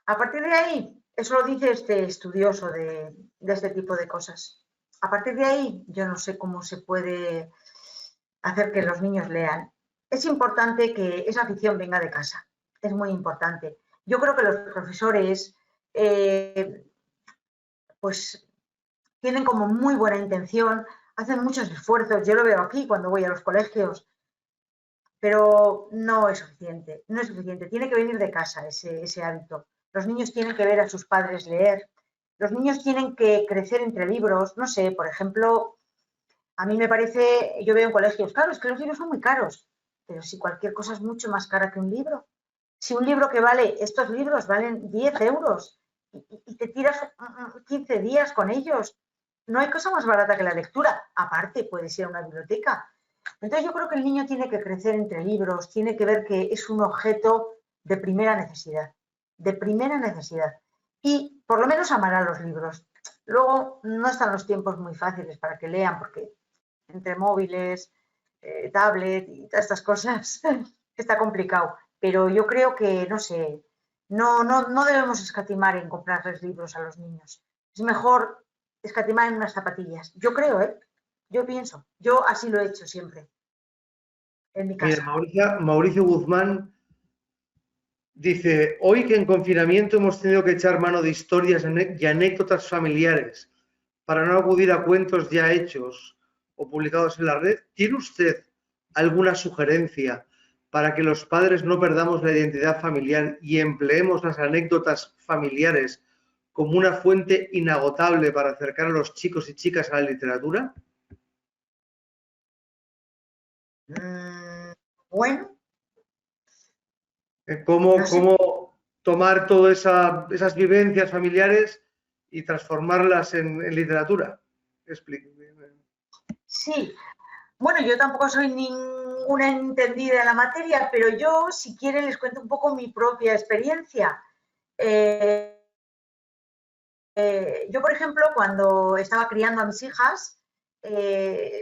A partir de ahí, eso lo dice este estudioso de este tipo de cosas. A partir de ahí, yo no sé cómo se puede hacer que los niños lean. Es importante que esa afición venga de casa. Es muy importante. Yo creo que los profesores pues tienen como muy buena intención, hacen muchos esfuerzos, yo lo veo aquí cuando voy a los colegios, pero no es suficiente, no es suficiente, tiene que venir de casa ese hábito. Los niños tienen que ver a sus padres leer, los niños tienen que crecer entre libros, no sé, por ejemplo, a mí me parece, yo veo en colegios, claro, es que los libros son muy caros, pero si cualquier cosa es mucho más cara que un libro, si un libro que vale, estos libros valen 10 euros y te tiras 15 días con ellos, no hay cosa más barata que la lectura. Aparte, puedes ir a una biblioteca. Entonces yo creo que el niño tiene que crecer entre libros, tiene que ver que es un objeto de primera necesidad. De primera necesidad. Y por lo menos amará los libros. Luego no están los tiempos muy fáciles para que lean, porque entre móviles, tablet y todas estas cosas está complicado. Pero yo creo que, no sé, no debemos escatimar en comprarles libros a los niños. Es mejor escatimar en unas zapatillas. Yo creo, ¿eh? Yo pienso. Yo así lo he hecho siempre en mi Mira, casa. Mauricio Guzmán dice, hoy que en confinamiento hemos tenido que echar mano de historias y anécdotas familiares para no acudir a cuentos ya hechos o publicados en la red, ¿tiene usted alguna sugerencia para que los padres no perdamos la identidad familiar y empleemos las anécdotas familiares como una fuente inagotable para acercar a los chicos y chicas a la literatura? Bueno, no sé. ¿Cómo tomar todas esas vivencias familiares y transformarlas en literatura? Sí. Bueno, yo tampoco soy ninguna entendida en la materia, pero yo, si quieren, les cuento un poco mi propia experiencia. Yo, por ejemplo, cuando estaba criando a mis hijas,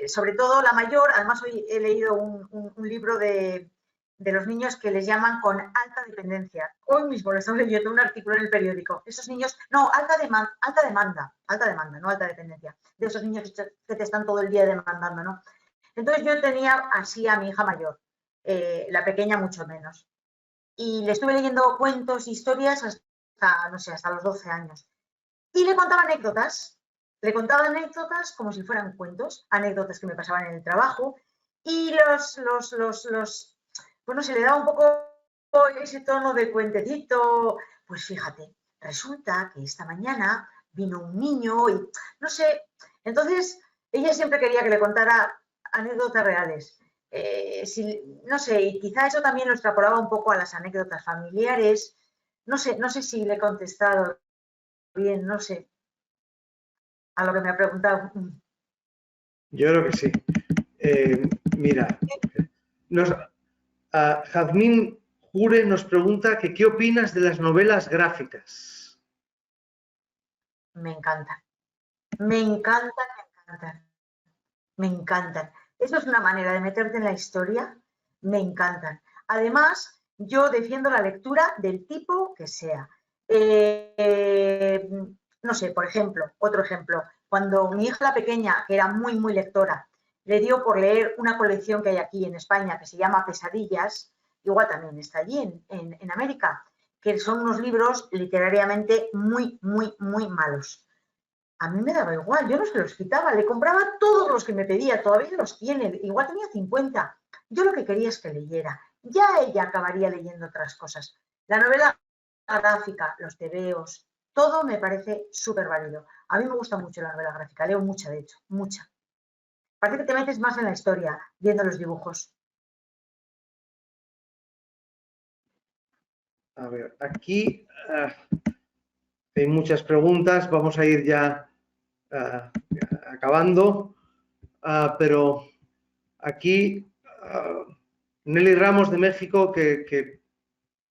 sobre todo la mayor, además hoy he leído un libro de los niños que les llaman con alta dependencia. Hoy mismo les estoy leyendo un artículo en el periódico. Esos niños, no, alta demanda, no alta dependencia. De esos niños que te están todo el día demandando, ¿no? Entonces yo tenía así a mi hija mayor, la pequeña mucho menos. Y le estuve leyendo cuentos, historias hasta, no sé, hasta los 12 años. Y le contaba anécdotas como si fueran cuentos, anécdotas que me pasaban en el trabajo. Y bueno, se le daba un poco ese tono de cuentecito. Pues fíjate, resulta que esta mañana vino un niño y no sé. Entonces, ella siempre quería que le contara anécdotas reales. No sé, y quizá eso también lo extrapolaba un poco a las anécdotas familiares. No sé si le he contestado bien, no sé, a lo que me ha preguntado. Yo creo que sí. Mira, Jazmín Jure nos pregunta que qué opinas de las novelas gráficas. Me encantan, me encantan, me encantan, me encantan. Eso es una manera de meterte en la historia, me encantan. Además, yo defiendo la lectura del tipo que sea. No sé, por ejemplo, otro ejemplo, cuando mi hija la pequeña, que era muy, muy lectora, le dio por leer una colección que hay aquí en España que se llama Pesadillas, igual también está allí en América, que son unos libros literariamente muy, muy, muy malos. A mí me daba igual, yo no se los quitaba, le compraba todos los que me pedía, todavía los tiene, igual tenía 50. Yo lo que quería es que leyera, ya ella acabaría leyendo otras cosas. La novela gráfica, los tebeos, todo me parece súper válido. A mí me gusta mucho la novela gráfica, leo mucha, de hecho, mucha. Parece que te metes más en la historia viendo los dibujos. A ver, aquí hay muchas preguntas, vamos a ir ya acabando, pero aquí Nelly Ramos de México, que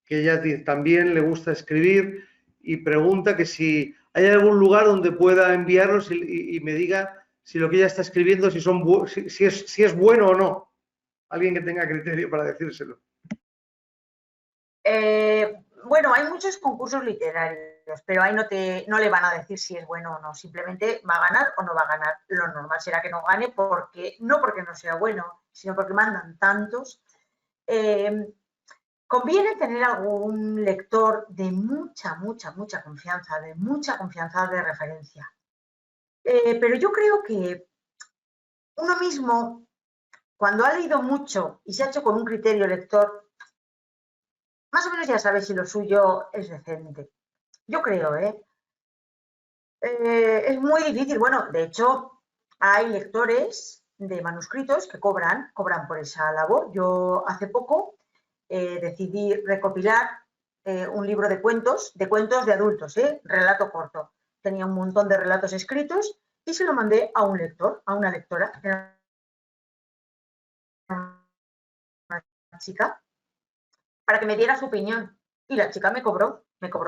ella también le gusta escribir y pregunta que si hay algún lugar donde pueda enviarlos y me diga si lo que ella está escribiendo, si es bueno o no. Alguien que tenga criterio para decírselo. Bueno, hay muchos concursos literarios, pero ahí no le van a decir si es bueno o no. Simplemente va a ganar o no va a ganar. Lo normal será que no gane no porque no sea bueno, sino porque mandan tantos. Conviene tener algún lector de mucha, mucha, mucha confianza, de referencia. Pero yo creo que uno mismo, cuando ha leído mucho y se ha hecho con un criterio lector, más o menos ya sabe si lo suyo es decente. Yo creo, ¿eh? Es muy difícil. Bueno, de hecho, hay lectores de manuscritos que cobran por esa labor. Yo hace poco decidí recopilar un libro de cuentos de adultos, relato corto. Tenía un montón de relatos escritos y se lo mandé a un lector, a una lectora, una chica, para que me diera su opinión. Y la chica me cobró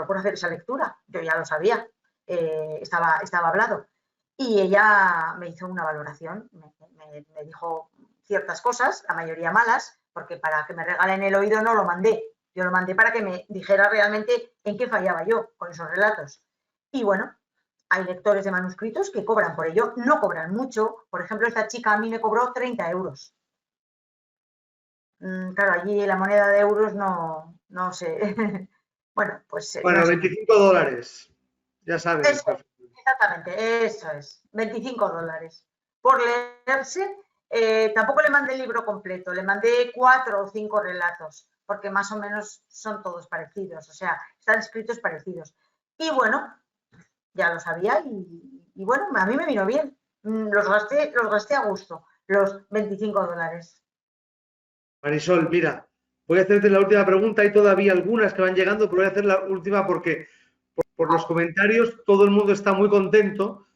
por hacer esa lectura. Yo ya lo sabía, estaba hablado. Y ella me hizo una valoración, me dijo ciertas cosas, la mayoría malas, porque para que me regalen el oído no lo mandé. Yo lo mandé para que me dijera realmente en qué fallaba yo con esos relatos. Y bueno, hay lectores de manuscritos que cobran por ello, no cobran mucho. Por ejemplo, esta chica a mí me cobró 30 euros. Claro, allí la moneda de euros no sé. Bueno, pues Bueno, no sé. $25, ya sabes. Eso, exactamente, eso es. $25 por leerse. Tampoco le mandé el libro completo, le mandé 4 o 5 relatos, porque más o menos son todos parecidos, o sea, están escritos parecidos. Y bueno, ya lo sabía y bueno, a mí me vino bien. Los gasté a gusto, los $25. Marisol, mira, voy a hacerte la última pregunta. Hay todavía algunas que van llegando, pero voy a hacer la última porque por los comentarios todo el mundo está muy contento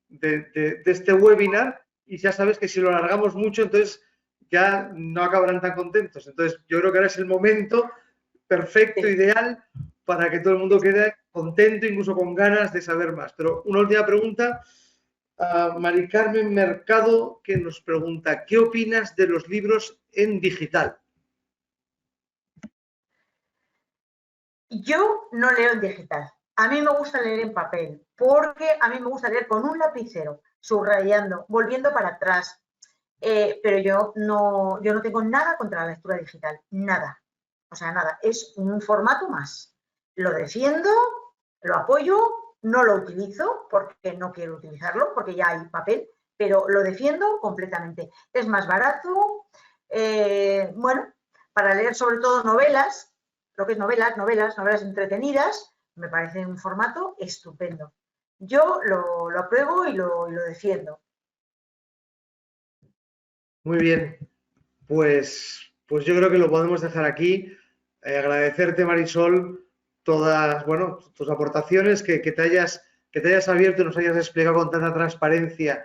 de este webinar y ya sabes que si lo alargamos mucho, entonces ya no acabarán tan contentos. Entonces yo creo que ahora es el momento perfecto, ideal, para que todo el mundo quede contento, incluso con ganas de saber más. Pero una última pregunta. Mari Carmen Mercado, que nos pregunta, ¿qué opinas de los libros en digital? Yo no leo en digital. A mí me gusta leer en papel, porque a mí me gusta leer con un lapicero, subrayando, volviendo para atrás. Pero yo no tengo nada contra la lectura digital, nada. O sea, nada, es un formato más. Lo defiendo, lo apoyo, no lo utilizo porque no quiero utilizarlo, porque ya hay papel, pero lo defiendo completamente. Es más barato, bueno, para leer sobre todo novelas, lo que es novelas entretenidas, me parece un formato estupendo. Yo lo apruebo y lo defiendo. Muy bien, pues yo creo que lo podemos dejar aquí. Agradecerte, Marisol, todas, bueno, tus aportaciones, que te hayas abierto y nos hayas explicado con tanta transparencia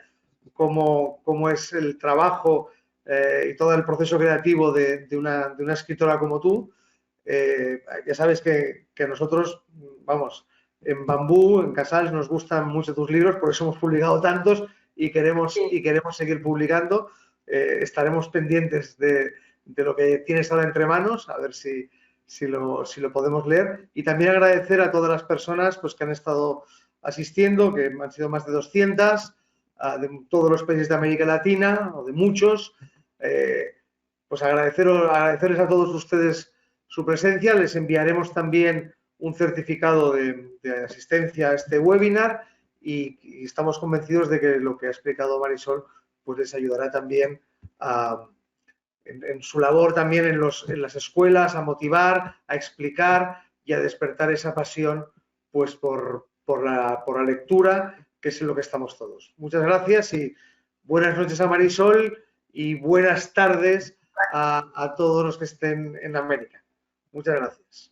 cómo es el trabajo y todo el proceso creativo de una escritora como tú. Ya sabes que nosotros, vamos, en Bambú, en Casals, nos gustan mucho tus libros, por eso hemos publicado tantos y queremos seguir publicando. Estaremos pendientes de lo que tienes ahora entre manos, a ver si lo podemos leer. Y también agradecer a todas las personas pues, que han estado asistiendo, que han sido más de 200, de todos los países de América Latina, o de muchos. Pues agradecerles a todos ustedes su presencia. Les enviaremos también un certificado de asistencia a este webinar y estamos convencidos de que lo que ha explicado Marisol pues les ayudará también en su labor también en las escuelas a motivar, a explicar y a despertar esa pasión pues por la lectura, que es en lo que estamos todos. Muchas gracias y buenas noches a Marisol y buenas tardes a todos los que estén en América. Muchas gracias.